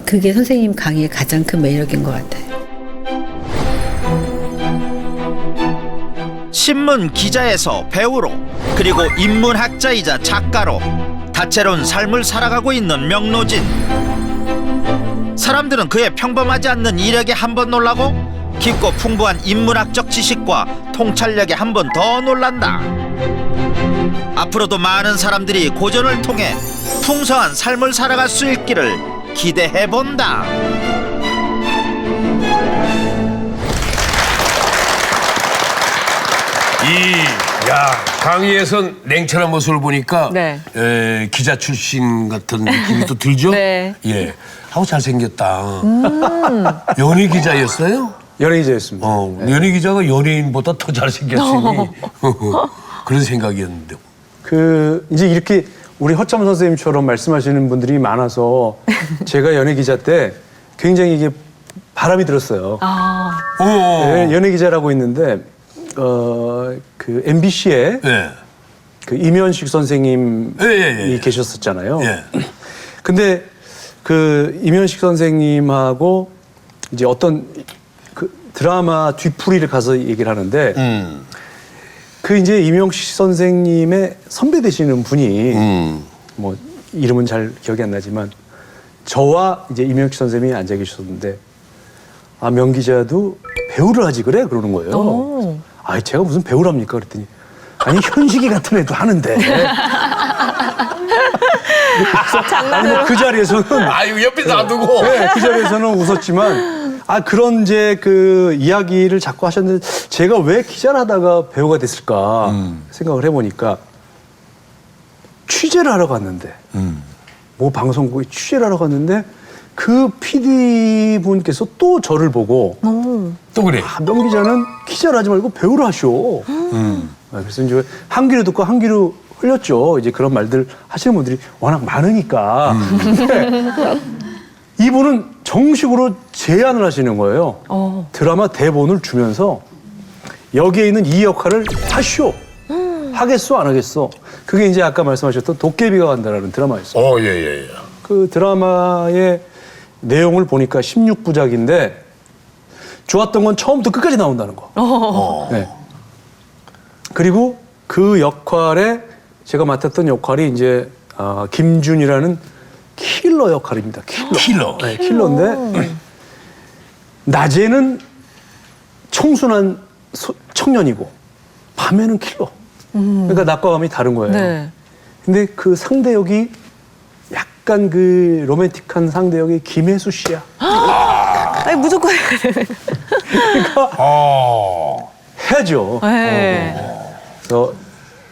그게 선생님 강의의 가장 큰 매력인 것 같아요. 신문 기자에서 배우로 그리고 인문학자이자 작가로 다채로운 삶을 살아가고 있는 명노진. 사람들은 그의 평범하지 않는 이력에 한 번 놀라고 깊고 풍부한 인문학적 지식과 통찰력에 한 번 더 놀란다. 앞으로도 많은 사람들이 고전을 통해 풍성한 삶을 살아갈 수 있기를 기대해본다. 강의에서 냉철한 모습을 보니까 네. 기자 출신 같은 느낌이 또 들죠? 네. 예. 하고 잘생겼다. 연예 기자였어요? 연예 기자였습니다. 연예 기자가 연예인보다 더 잘생겼으니 그런 생각이었는데. 그 이제 이렇게 우리 허참 선생님처럼 말씀하시는 분들이 많아서 제가 연예 기자 때 굉장히 이게 바람이 들었어요. 네, 연예 기자라고 있는데 그 MBC에 예. 그 임현식 선생님이 예. 계셨었잖아요. 예. 근데 그 임현식 선생님하고 이제 어떤 그 드라마 뒤풀이를 가서 얘기를 하는데 그 이제 임현식 선생님의 선배 되시는 분이 뭐 이름은 잘 기억이 안 나지만 저와 이제 임현식 선생님이 앉아 계셨는데 아, 명 기자도 배우를 하지 그래? 그러는 거예요. 아, 제가 무슨 배우랍니까? 그랬더니 아니 현식이 같은 애도 하는데. 아니 뭐그 자리에서는 아유 옆에 놔두고. 네, 그 자리에서는 웃었지만 아 그런 이제 그 이야기를 자꾸 하셨는데 제가 왜 기자를 하다가 배우가 됐을까 생각을 해보니까 취재를 하러 갔는데 뭐 방송국에 취재를 하러 갔는데 그 PD 분께서 또 저를 보고 또 그래. 아, 명 기자는 기자를 하지 말고 배우를 하시오. 그래서 이제 한 귀로 듣고 한 귀로 흘렸죠. 이제 그런 말들 하시는 분들이 워낙 많으니까. 근데 이분은 정식으로 제안을 하시는 거예요. 드라마 대본을 주면서 여기에 있는 이 역할을 하시오. 하겠어 안 하겠어. 그게 이제 아까 말씀하셨던 도깨비가 간다라는 드라마였어요. 예. 그 드라마의 내용을 보니까 16부작인데 좋았던 건 처음부터 끝까지 나온다는 거. 네. 그리고 그 역할에 제가 맡았던 역할이 이제 김준이라는 킬러 역할입니다. 킬러. 네, 킬러인데 낮에는 청순한 청년이고 밤에는 킬러. 그러니까 낮과 밤이 다른 거예요. 네. 근데 그 상대 역이 약간 그 로맨틱한 상대 역이 김혜수 씨야. 아니, 무조건 해야 되네. 그러니까 해야죠. 네. 그래서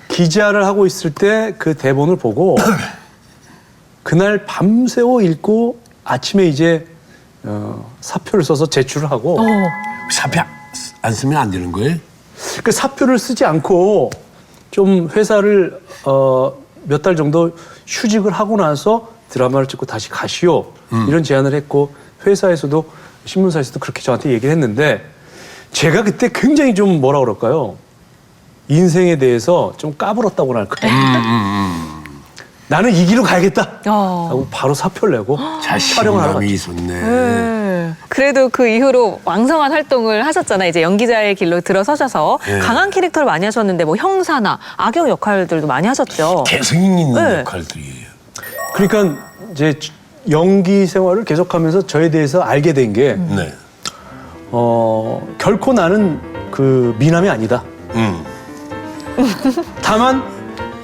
기자를 하고 있을 때 그 대본을 보고 그날 밤새워 읽고 아침에 이제 사표를 써서 제출을 하고 사표 안 쓰면 안 되는 거예요? 그 사표를 쓰지 않고 좀 회사를 몇 달 정도 휴직을 하고 나서 드라마를 찍고 다시 가시오. 이런 제안을 했고 회사에서도 신문사에서도 그렇게 저한테 얘기를 했는데 제가 그때 굉장히 좀 뭐라 그럴까요? 인생에 대해서 좀 까불었다고나 할까요? 나는 이 길로 가야겠다 하고 바로 사표를 내고 촬영을 하러 자신감이 갔죠. 있었네. 네. 그래도 그 이후로 왕성한 활동을 하셨잖아요. 이제 연기자의 길로 들어서셔서 네. 강한 캐릭터를 많이 하셨는데 뭐 형사나 악역 역할들도 많이 하셨죠. 개성 있는 네. 역할들이에요. 그러니까 이제 연기 생활을 계속하면서 저에 대해서 알게 된 게 네. 결코 나는 그 미남이 아니다. 다만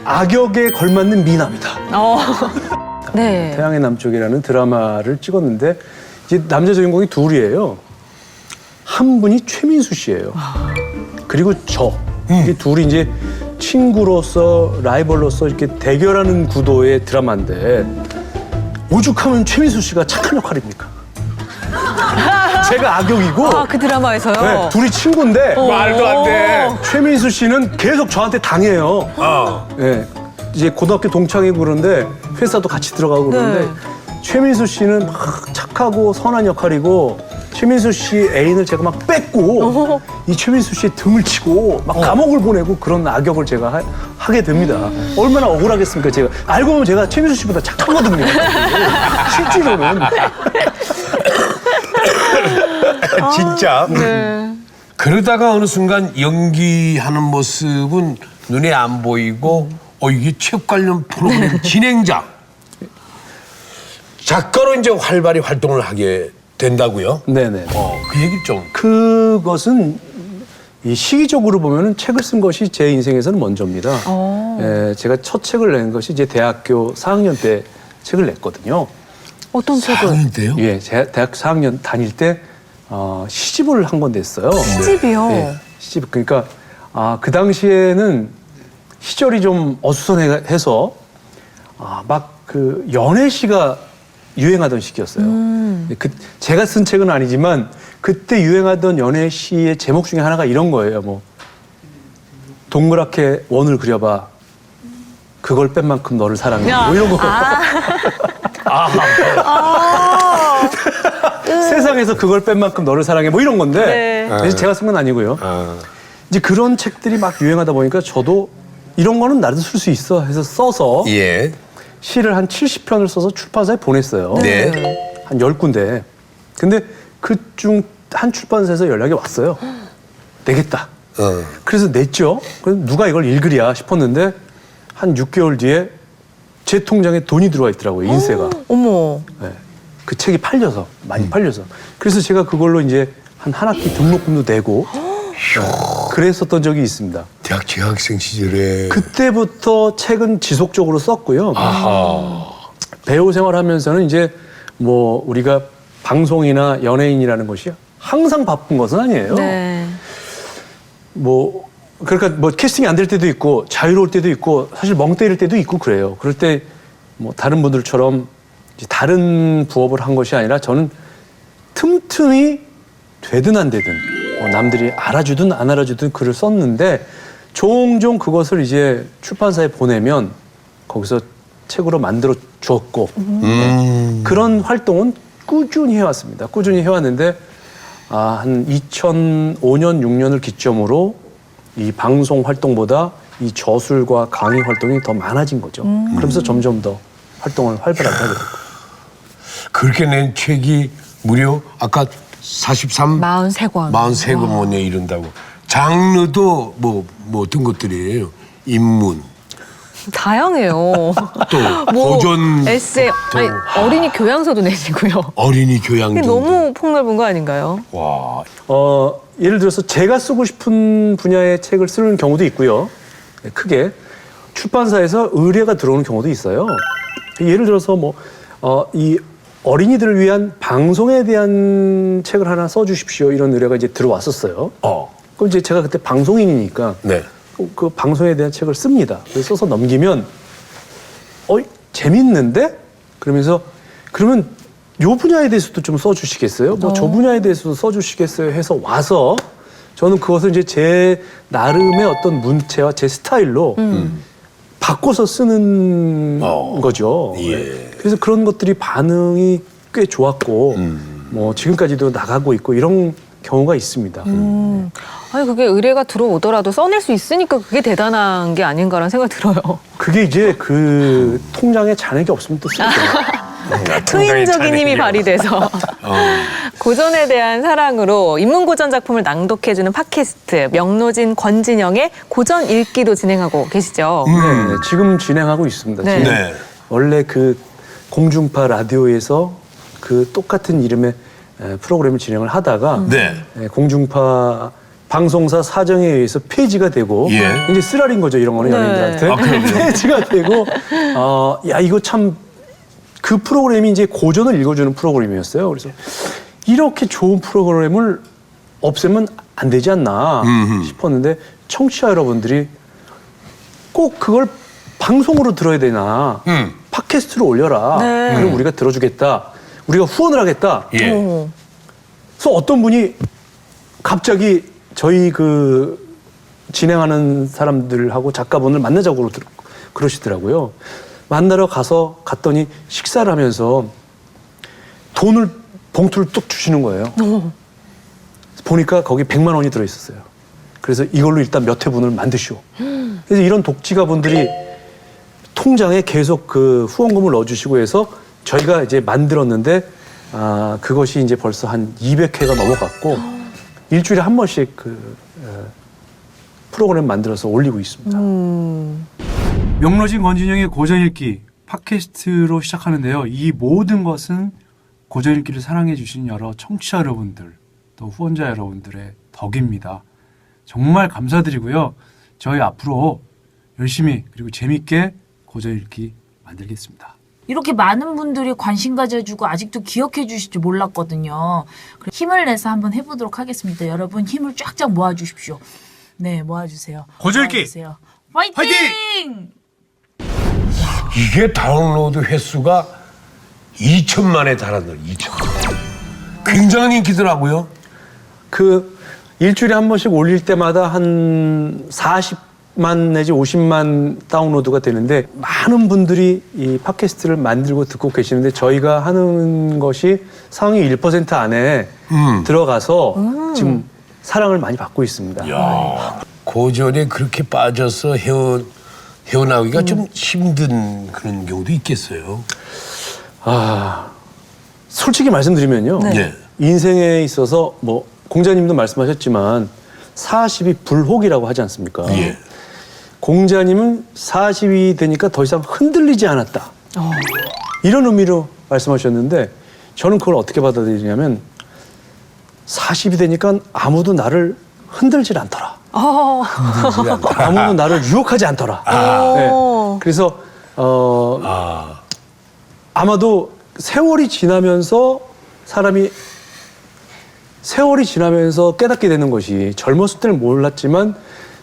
악역에 걸맞는 미남이다. 네. 태양의 남쪽이라는 드라마를 찍었는데 이제 남자 주인공이 둘이에요. 한 분이 최민수 씨예요. 그리고 저. 이 둘이 이제 친구로서 라이벌로서 이렇게 대결하는 구도의 드라마인데 오죽하면 최민수 씨가 착한 역할입니까? 제가 악역이고 아, 그 드라마에서요? 네, 둘이 친구인데 말도 안 돼. 최민수 씨는 계속 저한테 당해요. 네, 이제 고등학교 동창이고 그런데 회사도 같이 들어가고 그러는데 최민수 씨는 막 착하고 선한 역할이고 최민수 씨 애인을 제가 막 뺏고 이 최민수 씨의 등을 치고 막 감옥을 보내고 그런 악역을 제가 하게 됩니다. 얼마나 억울하겠습니까? 제가 알고 보면 제가 최민수 씨보다 착하거든요. 실제로는. 진짜. 그러다가 어느 순간 연기하는 모습은 눈에 안 보이고 이게 체육 관련 프로그램 진행자. 작가로 이제 활발히 활동을 하게 된다고요? 네네. 그 얘기 좀. 그것은 이 시기적으로 보면은 책을 쓴 것이 제 인생에서는 먼저입니다. 제가 첫 책을 낸 것이 이제 대학교 4학년 때 책을 냈거든요. 어떤 책을? 아닌데요? 예, 제가 대학 4학년 다닐 때 시집을 한 건 됐어요. 시집이요? 네, 시집. 그러니까 그 당시에는 시절이 좀 어수선해서 막 그 연애시가 유행하던 시기였어요. 제가 쓴 책은 아니지만 그때 유행하던 연애시의 제목 중에 하나가 이런 거예요. 뭐 동그랗게 원을 그려봐. 그걸 뺀 만큼 너를 사랑해. 뭐 이런 거. 세상에서 그걸 뺀 만큼 너를 사랑해. 뭐 이런 건데. 네. 그래서 제가 쓴 건 아니고요. 이제 그런 책들이 막 유행하다 보니까 저도 이런 거는 나도 쓸 수 있어 해서 써서 예. 시를 한 70편을 써서 출판사에 보냈어요. 네. 한 10군데. 근데 그중 한 출판사에서 연락이 왔어요. 내겠다. 그래서 냈죠. 그래서 누가 이걸 읽으랴 싶었는데 한 6개월 뒤에 제 통장에 돈이 들어와 있더라고요. 인세가. 어머. 네. 그 책이 팔려서 많이 팔려서. 그래서 제가 그걸로 이제 한 학기 등록금도 내고 그랬었던 적이 있습니다. 대학 재학생 시절에. 그때부터 책은 지속적으로 썼고요. 배우 생활하면서는 이제 뭐 우리가 방송이나 연예인이라는 것이 항상 바쁜 것은 아니에요. 네. 뭐 그러니까 뭐 캐스팅이 안 될 때도 있고 자유로울 때도 있고 사실 멍 때릴 때도 있고 그래요. 그럴 때 뭐 다른 분들처럼 이제 다른 부업을 한 것이 아니라 저는 틈틈이 되든 안 되든 남들이 알아주든 안 알아주든 글을 썼는데 종종 그것을 이제 출판사에 보내면 거기서 책으로 만들어 주었고 그런 활동은 꾸준히 해왔습니다. 꾸준히 해왔는데 한 2005년, 6년을 기점으로 이 방송 활동보다 이 저술과 강의 활동이 더 많아진 거죠. 그러면서 점점 더 활동을 활발하게 하게 됐고. 그렇게 낸 책이 무려 아까 43? 43권. 43권에 이른다고. 장르도 뭐 어떤 것들이에요? 인문. 다양해요. 또 뭐 고전. 에세이, 아니, 어린이 교양서도 내시고요. 어린이 교양 이게 정도. 너무 폭넓은 거 아닌가요? 와. 예를 들어서 제가 쓰고 싶은 분야의 책을 쓰는 경우도 있고요. 크게 출판사에서 의뢰가 들어오는 경우도 있어요. 예를 들어서 이 어린이들을 위한 방송에 대한 책을 하나 써주십시오. 이런 의뢰가 이제 들어왔었어요. 그럼 이제 제가 그때 방송인이니까 네. 그 방송에 대한 책을 씁니다. 그래서 써서 넘기면 재밌는데? 그러면서 그러면 요 분야에 대해서도 좀 써주시겠어요? 뭐 저 분야에 대해서도 써주시겠어요? 해서 와서 저는 그것을 이제 제 나름의 어떤 문체와 제 스타일로 바꿔서 쓰는 거죠. 예. 그래서 그런 것들이 반응이 꽤 좋았고 뭐 지금까지도 나가고 있고 이런 경우가 있습니다. 아니, 그게 의뢰가 들어오더라도 써낼 수 있으니까 그게 대단한 게 아닌가라는 생각이 들어요. 그게 이제 그 통장에 잔액이 없으면 또 쓰죠. 투인적인 힘이 발휘돼서 고전에 대한 사랑으로 인문고전 작품을 낭독해주는 팟캐스트 명노진 권진영의 고전 읽기도 진행하고 계시죠. 네, 지금 진행하고 있습니다. 네. 지금 네. 원래 그 공중파 라디오에서 그 똑같은 이름의 프로그램을 진행을 하다가 네. 공중파 방송사 사정에 의해서 폐지가 되고 예. 이제 쓰라린 거죠. 이런 거는 네. 연예인들한테 폐지가 되고 야 이거 참 그 프로그램이 이제 고전을 읽어주는 프로그램이었어요. 그래서 이렇게 좋은 프로그램을 없애면 안 되지 않나 싶었는데 청취자 여러분들이 꼭 그걸 방송으로 들어야 되나 팟캐스트로 올려라. 네. 그럼 우리가 들어주겠다. 우리가 후원을 하겠다. 예. 그래서 어떤 분이 갑자기 저희 그 진행하는 사람들하고 작가분을 만나자고 그러시더라고요. 만나러 갔더니 식사를 하면서 봉투를 뚝 주시는 거예요. 보니까 거기 100만 원이 들어있었어요. 그래서 이걸로 일단 몇 회분을 만드시오. 그래서 이런 독지가분들이 통장에 계속 그 후원금을 넣어주시고 해서 저희가 이제 만들었는데 그것이 이제 벌써 한 200회가 넘어갔고 일주일에 한 번씩 프로그램 만들어서 올리고 있습니다. 명노진 권진영의 고전 읽기 팟캐스트로 시작하는데요. 이 모든 것은 고전읽기를 사랑해 주신 여러 청취자 여러분들, 또 후원자 여러분들의 덕입니다. 정말 감사드리고요. 저희 앞으로 열심히 그리고 재밌게 고전읽기 만들겠습니다. 이렇게 많은 분들이 관심 가져주고 아직도 기억해 주실 줄 몰랐거든요. 그래서 힘을 내서 한번 해보도록 하겠습니다. 여러분 힘을 쫙쫙 모아주십시오. 네, 모아주세요. 고전읽기! 모아주세요. 화이팅! 이게 다운로드 횟수가 2천만에 달하는 2천만. 굉장한 인기더라고요. 그 일주일에 한 번씩 올릴 때마다 한 40만 내지 50만 다운로드가 되는데 많은 분들이 이 팟캐스트를 만들고 듣고 계시는데 저희가 하는 것이 상위 1% 안에 들어가서 지금 사랑을 많이 받고 있습니다. 야, 고전에 그렇게 빠져서 헤어나오기가 좀 힘든 그런 경우도 있겠어요. 아, 솔직히 말씀드리면요. 네. 인생에 있어서 뭐 공자님도 말씀하셨지만 40이 불혹이라고 하지 않습니까? 예. 공자님은 40이 되니까 더 이상 흔들리지 않았다. 이런 의미로 말씀하셨는데 저는 그걸 어떻게 받아들이냐면 40이 되니까 아무도 나를 흔들질 않더라. 아무도 나를 유혹하지 않더라. 네. 그래서 아마도 세월이 지나면서 깨닫게 되는 것이 젊었을 때는 몰랐지만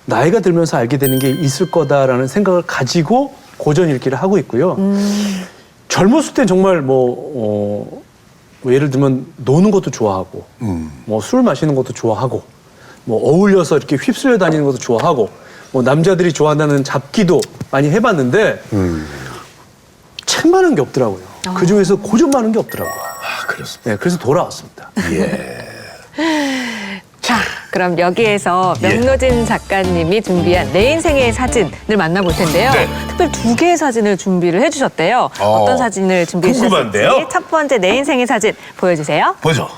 나이가 들면서 알게 되는 게 있을 거다라는 생각을 가지고 고전 읽기를 하고 있고요. 젊었을 때 정말 뭐 예를 들면 노는 것도 좋아하고 뭐 술 마시는 것도 좋아하고 뭐 어울려서 이렇게 휩쓸려 다니는 것도 좋아하고 뭐 남자들이 좋아한다는 잡기도 많이 해봤는데 책 많은 게 없더라고요. 그 중에서 고전 많은 게 없더라고요. 아, 그렇습니다. 네, 그래서 돌아왔습니다. 자, 그럼 여기에서 명노진 작가님이 준비한 내 인생의 사진을 만나볼 텐데요. 네. 특별히 2개의 사진을 준비를 해주셨대요. 어떤 사진을 준비해 주셨는지 궁금한데요? 첫 번째 내 인생의 사진 보여주세요. 보죠.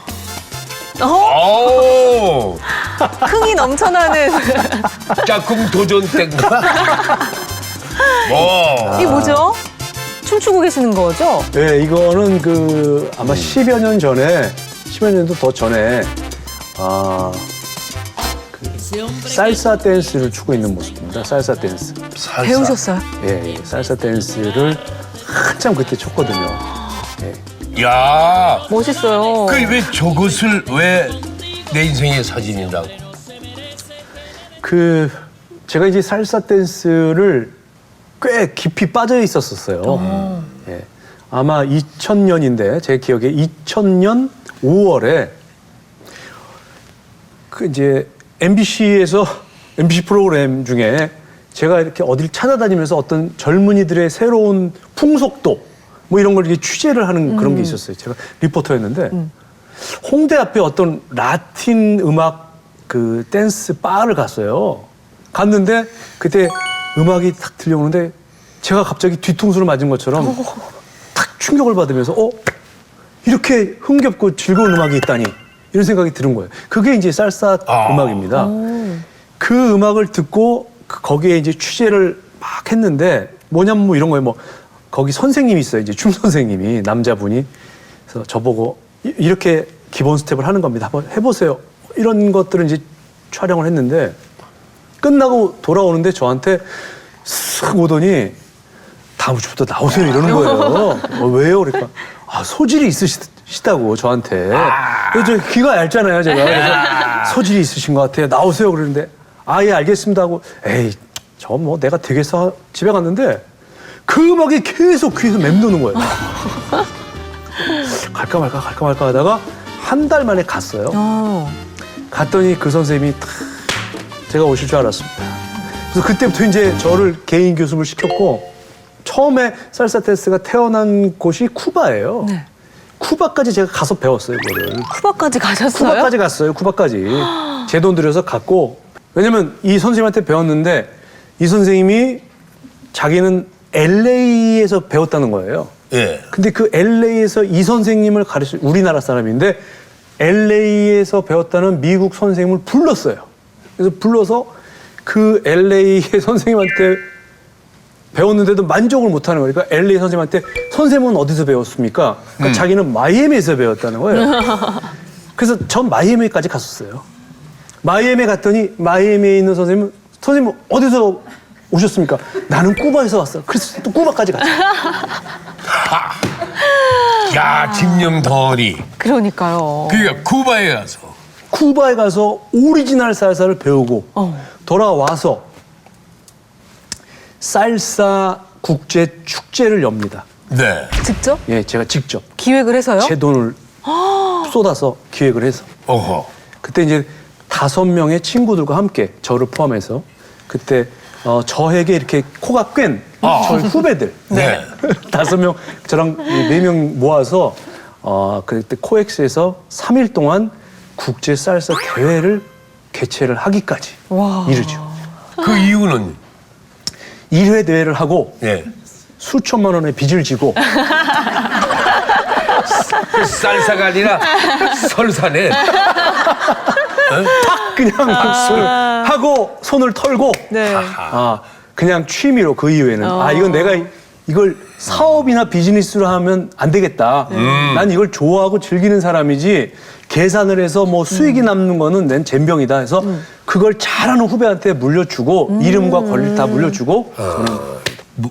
어? 오, 흥이 넘쳐나는 짝꿍 도전 때인가? 이게 뭐죠? 춤추고 계시는 거죠? 네, 이거는 그 아마 10여 년 전에 10여 년도 더 전에 그 살사 댄스를 추고 있는 모습입니다. 살사 댄스. 살사. 배우셨어요? 예, 살사 댄스를 한참 그때 췄거든요. 야, 멋있어요. 왜 저것을 왜 내 인생의 사진이라고? 그 제가 이제 살사 댄스를 꽤 깊이 빠져 있었어요. 예. 아마 2000년인데 제 기억에 2000년 5월에 그 이제 MBC에서 MBC 프로그램 중에 제가 이렇게 어딜 찾아다니면서 어떤 젊은이들의 새로운 풍속도 뭐 이런 걸 이렇게 취재를 하는 그런 게 있었어요. 제가 리포터였는데 홍대 앞에 어떤 라틴 음악 그 댄스 바를 갔어요. 갔는데 그때 음악이 탁 들려오는데 제가 갑자기 뒤통수를 맞은 것처럼 탁 충격을 받으면서 이렇게 흥겹고 즐거운 음악이 있다니 이런 생각이 드는 거예요. 그게 이제 살사 음악입니다. 그 음악을 듣고 거기에 이제 취재를 막 했는데 뭐냐면 뭐 이런 거예요. 뭐 거기 선생님이 있어요. 이제 춤 선생님이 남자분이 그래서 저보고 이렇게 기본 스텝을 하는 겁니다. 한번 해보세요. 이런 것들을 이제 촬영을 했는데 끝나고 돌아오는데 저한테 쓱 오더니 다음 주부터 나오세요 이러는 거예요. 왜요? 그러니까 소질이 있으시다고 저한테. 그래서 저 귀가 얇잖아요 제가. 그래서 소질이 있으신 것 같아요. 나오세요 그러는데 예 알겠습니다 하고 에이 저 뭐 내가 되겠어 집에 갔는데 그 음악이 계속 귀에서 맴도는 거예요. 갈까 말까 하다가 한 달 만에 갔어요. 갔더니 그 선생님이 제가 오실 줄 알았습니다. 그래서 그때부터 이제 저를 개인 교습을 시켰고 처음에 살사 댄스가 태어난 곳이 쿠바예요. 네. 쿠바까지 제가 가서 배웠어요, 그거를. 쿠바까지 가셨어요? 쿠바까지 갔어요, 쿠바까지. 제 돈 들여서 갔고 왜냐면 이 선생님한테 배웠는데 이 선생님이 자기는 LA에서 배웠다는 거예요. 예. 근데 그 LA에서 이 선생님을 가르쳐 우리나라 사람인데 LA에서 배웠다는 미국 선생님을 불렀어요. 그래서 불러서 그 LA의 선생님한테 배웠는데도 만족을 못하는 거니까 LA 선생님한테 선생님은 어디서 배웠습니까? 그러니까 자기는 마이애미에서 배웠다는 거예요. 그래서 전 마이애미까지 갔었어요. 마이애미에 갔더니 마이애미에 있는 선생님 어디서 오셨습니까? 나는 쿠바에서 왔어. 그래서 또 쿠바까지 갔죠. 야, 집념 덩어리. 그러니까요. 그러니까 쿠바에 가서 오리지널 살사를 배우고 돌아와서 살사 국제 축제를 엽니다. 네. 직접 예, 제가 직접 기획을 해서요? 제 돈을 쏟아서 기획을 해서 어허. 그때 이제 5명의 친구들과 함께 저를 포함해서 그때 저에게 이렇게 코가 꽹 저희 후배들 네. 5명 저랑 4명 모아서 그때 코엑스에서 3일 동안 국제 살사 대회를 개최를 하기까지 이르죠. 그 이유는 1회 대회를 하고 예. 수천만 원의 빚을 지고 쌀사가 아니라 설사네. 그냥 하고 손을 털고 네. 그냥 취미로 그 이후에는 이건 내가 이걸 사업이나 비즈니스로 하면 안 되겠다. 난 이걸 좋아하고 즐기는 사람이지 계산을 해서 뭐 수익이 남는 거는 난 젬병이다 해서 그걸 잘하는 후배한테 물려주고 이름과 권리 다 물려주고 저는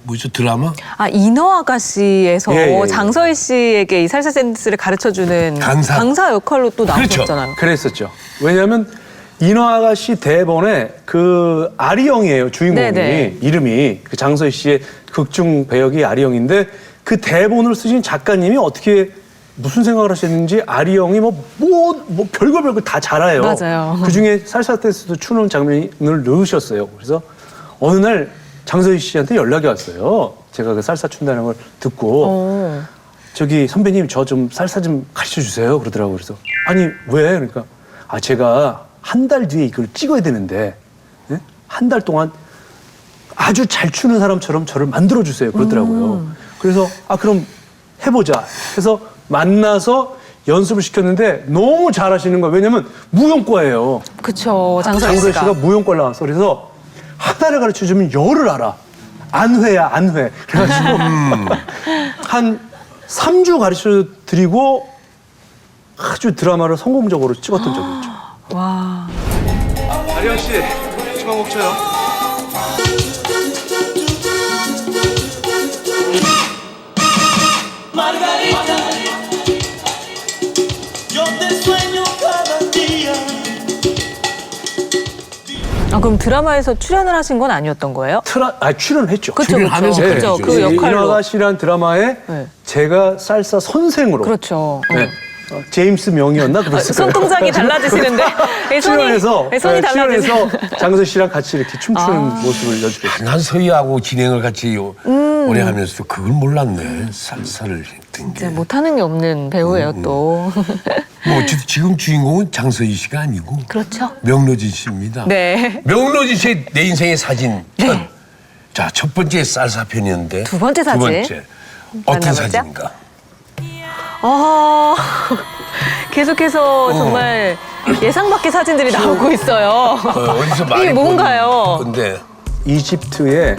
뭐죠, 드라마? 인어 아가씨에서 예, 예. 장서희 씨에게 이 살사 댄스를 가르쳐주는 강사. 역할로 또 나오셨잖아요. 그랬었죠. 왜냐하면 인어 아가씨 대본에 그 아리영이에요, 주인공이. 네네. 이름이 그 장서희 씨의 극중 배역이 아리영인데 그 대본을 쓰신 작가님이 어떻게 무슨 생각을 하셨는지 아리영이 뭐 별걸 다 잘해요. 맞아요. 그 중에 살사 댄스도 추는 장면을 넣으셨어요. 그래서 어느 날 장서희 씨한테 연락이 왔어요. 제가 그 살사 춘다는 걸 듣고 저기 선배님 저 좀 살사 좀 가르쳐 주세요 그러더라고요. 그래서 아니 왜? 그러니까 제가 한 달 뒤에 이걸 찍어야 되는데 한 달 동안 아주 잘 추는 사람처럼 저를 만들어 주세요 그러더라고요. 그래서 그럼 해보자. 그래서 만나서 연습을 시켰는데 너무 잘하시는 거예요. 왜냐면 무용과예요. 그쵸, 장서희 장서희 씨가. 씨가 무용과를 나왔어. 그래서 하나를 가르쳐주면 열을 알아. 안회야, 안회. 그래가지고 한 3주 가르쳐드리고 아주 드라마를 성공적으로 찍었던 적이 있죠. 와. 아리영 씨, 치마 먹쳐요. 그럼 드라마에서 출연을 하신 건 아니었던 거예요? 출연했죠. 그쵸, 출연하면서 그쵸. 그랬죠. 그 역할로. 인어가시란 드라마에 네. 제가 살사 선생으로 그렇죠. 네. 제임스 명이었나 그랬을 거예요. 손동작이 달라지시는데 출연해서 손이 달라지시는데 출연해서 장서 씨랑 같이 이렇게 춤추는 모습을 연출했어요. 난 서희하고 진행을 같이 오래 하면서도 그걸 몰랐네. 살사를 했던 게. 진짜 못하는 게 없는 배우예요 또. 뭐 어쨌든 지금 주인공은 장서희 씨가 아니고 그렇죠. 명로진 씨입니다. 네. 명로진 씨의 내 인생의 사진 편. 자, 첫 번째 쌀사 편이었는데 두 번째 사진. 두 번째 어떤 만나보죠. 사진인가? 계속해서 정말 예상 밖의 사진들이 나오고 있어요. 어디서 많이 이게 뭔가요? 근데 이집트의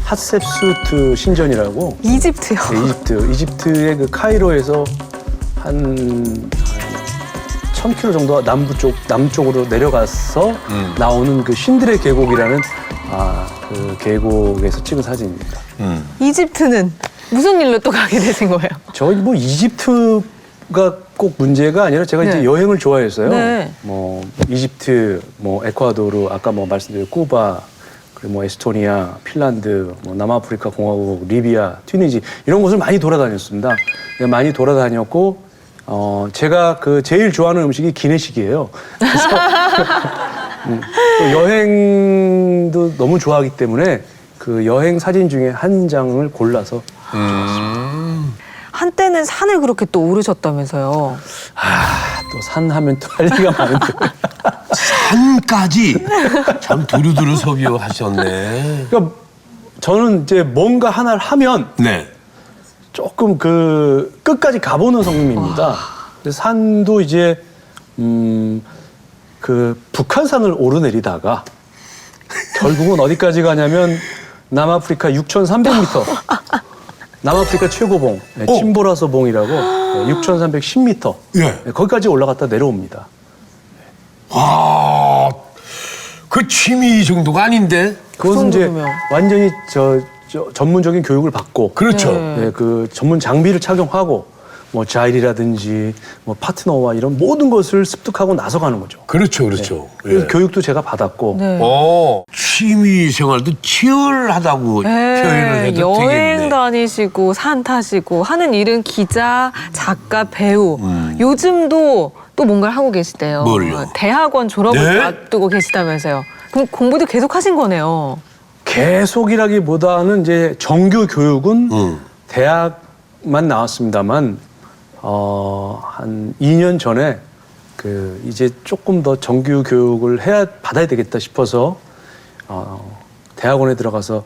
핫셉수트 신전이라고 이집트요. 네, 이집트의 그 카이로에서 한 1000km 정도 남쪽으로 내려가서 나오는 그 신들의 계곡이라는 그 계곡에서 찍은 사진입니다. 이집트는 무슨 일로 또 가게 되신 거예요? 저희 뭐 이집트가 꼭 문제가 아니라 제가 이제 네. 여행을 좋아해서요. 네. 뭐 이집트, 뭐 에콰도르, 아까 뭐 말씀드린 쿠바, 그리고 뭐 에스토니아, 핀란드, 뭐 남아프리카 공화국, 리비아, 튀니지 이런 곳을 많이 돌아다녔습니다. 많이 돌아다녔고 제가 그 제일 좋아하는 음식이 기내식이에요. 그래서 또 여행도 너무 좋아하기 때문에 그 여행 사진 중에 한 장을 골라서 한때는 산을 그렇게 또 오르셨다면서요. 또 산 하면 또 할 얘기가 많은데. 산까지 참 두루두루 소비하셨네. 그러니까 저는 이제 뭔가 하나를 하면 네. 조금 그 끝까지 가보는 성님입니다. 그래서 산도 이제 그 북한산을 오르내리다가 결국은 어디까지 가냐면 남아프리카 6,300m. 남아프리카 최고봉, 침보라서 봉이라고 6,310m. 예. 거기까지 올라갔다 내려옵니다. 와, 그 취미 정도가 아닌데? 그것은 이제 정도면. 완전히 전문적인 교육을 받고 그렇죠. 그 전문 장비를 착용하고 뭐 자일이라든지 뭐 파트너와 이런 모든 것을 습득하고 나서 가는 거죠. 그렇죠, 그렇죠. 그래서 예. 교육도 제가 받았고 네. 취미 생활도 치열하다고 표현을 해도 여행 되겠네. 다니시고 산 타시고 하는 일은 기자, 작가, 배우. 요즘도 또 뭔가를 하고 계시대요. 뭘요? 대학원 졸업을 네? 앞두고 계시다면서요. 그럼 공부도 계속 하신 거네요. 계속이라기보다는 이제 정규 교육은 대학만 나왔습니다만 한 2년 전에 그 이제 조금 더 정규 교육을 받아야 되겠다 싶어서 대학원에 들어가서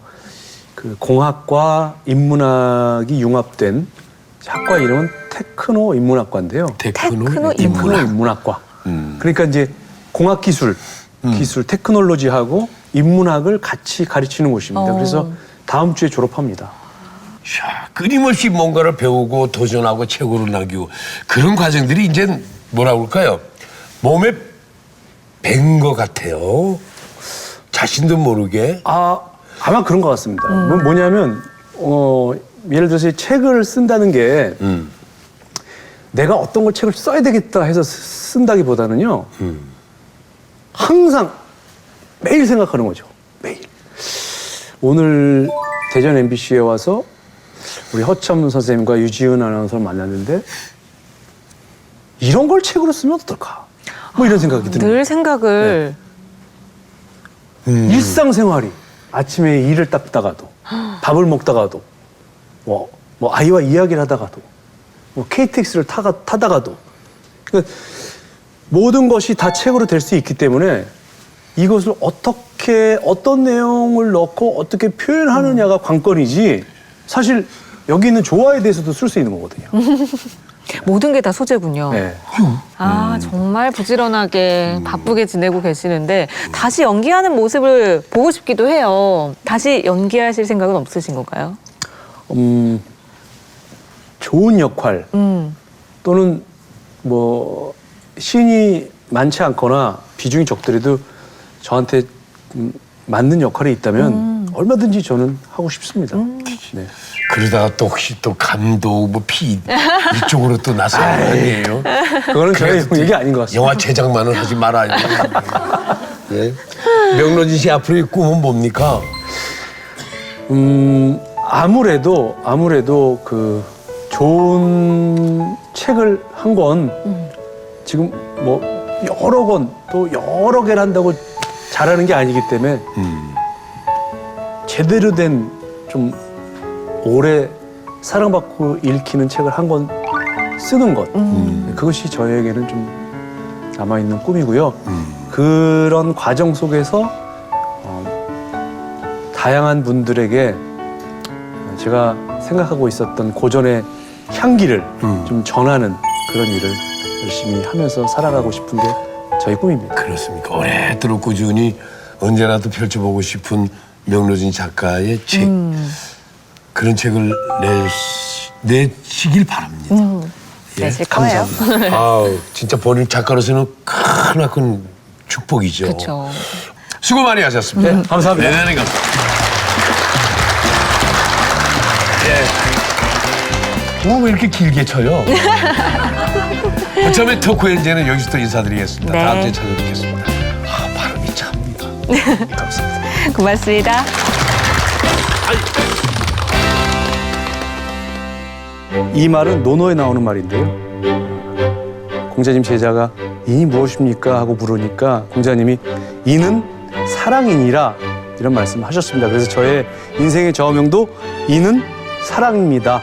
그 공학과 인문학이 융합된 학과 이름은 테크노 인문학과인데요. 테크노 테크노 인문학과. 그러니까 이제 공학 기술 테크놀로지하고 인문학을 같이 가르치는 곳입니다. 그래서 다음 주에 졸업합니다. 자, 끊임없이 뭔가를 배우고 도전하고 최고를 남기고 그런 과정들이 이제 뭐라 그럴까요? 몸에 밴 것 같아요. 자신도 모르게. 아마 그런 것 같습니다. 뭐냐면 예를 들어서 책을 쓴다는 게 내가 어떤 걸 책을 써야 되겠다 해서 쓴다기보다는요. 항상 매일 생각하는 거죠. 매일. 오늘 대전 MBC에 와서 우리 허참 선생님과 유지은 아나운서를 만났는데 이런 걸 책으로 쓰면 어떨까? 뭐 이런 생각이 드는 거예요. 늘 생각을 일상생활이 아침에 일을 닦다가도 밥을 먹다가도 뭐 아이와 이야기를 하다가도 뭐 KTX를 타다가도 그러니까 모든 것이 다 책으로 될 수 있기 때문에 이것을 어떤 내용을 넣고 어떻게 표현하느냐가 관건이지 사실 여기 있는 조화에 대해서도 쓸 수 있는 거거든요. 모든 게 다 소재군요. 네. 정말 부지런하게 바쁘게 지내고 계시는데 다시 연기하는 모습을 보고 싶기도 해요. 다시 연기하실 생각은 없으신 건가요? 좋은 역할 또는 뭐 신이 많지 않거나 비중이 적더라도 저한테 맞는 역할이 있다면 얼마든지 저는 하고 싶습니다. 네. 그러다가 또 혹시 또 감독 이쪽으로 또 나서는 거 아니에요? 그거는 저의 그래도 얘기 아닌 것 같습니다. 영화 제작만은 하지 말아요. 네. 명로진 씨 앞으로의 꿈은 뭡니까? 아무래도 그 좋은 책을 한 권 지금 뭐 여러 권 또 여러 개를 한다고 잘하는 게 아니기 때문에 제대로 된 좀 오래 사랑받고 읽히는 책을 한 권 쓰는 것 그것이 저에게는 좀 남아있는 꿈이고요. 그런 과정 속에서 다양한 분들에게 제가 생각하고 있었던 고전의 향기를 좀 전하는 그런 일을 열심히 하면서 살아가고 싶은 게 저희 꿈입니다. 그렇습니까? 오래도록 꾸준히 언제라도 펼쳐보고 싶은 명로진 작가의 책 그런 책을 내시길 바랍니다. 내실 거예요. 감사합니다. 아우, 진짜 본인 작가로서는 크나큰 축복이죠. 그렇죠. 수고 많이 하셨습니다. 네, 감사합니다. 네, 감사합니다. 예. 왜 이렇게 길게 쳐요? 처음에 토크 엔제는 여기서 또 인사드리겠습니다. 네. 다음 주에 찾아뵙겠습니다. 발음이 참. 감사합니다. 고맙습니다. 이 말은 논어에 나오는 말인데요. 공자님 제자가 인이 무엇입니까? 하고 물으니까 공자님이 인은 사랑이니라 이런 말씀을 하셨습니다. 그래서 저의 인생의 좌우명도 인은 사랑입니다.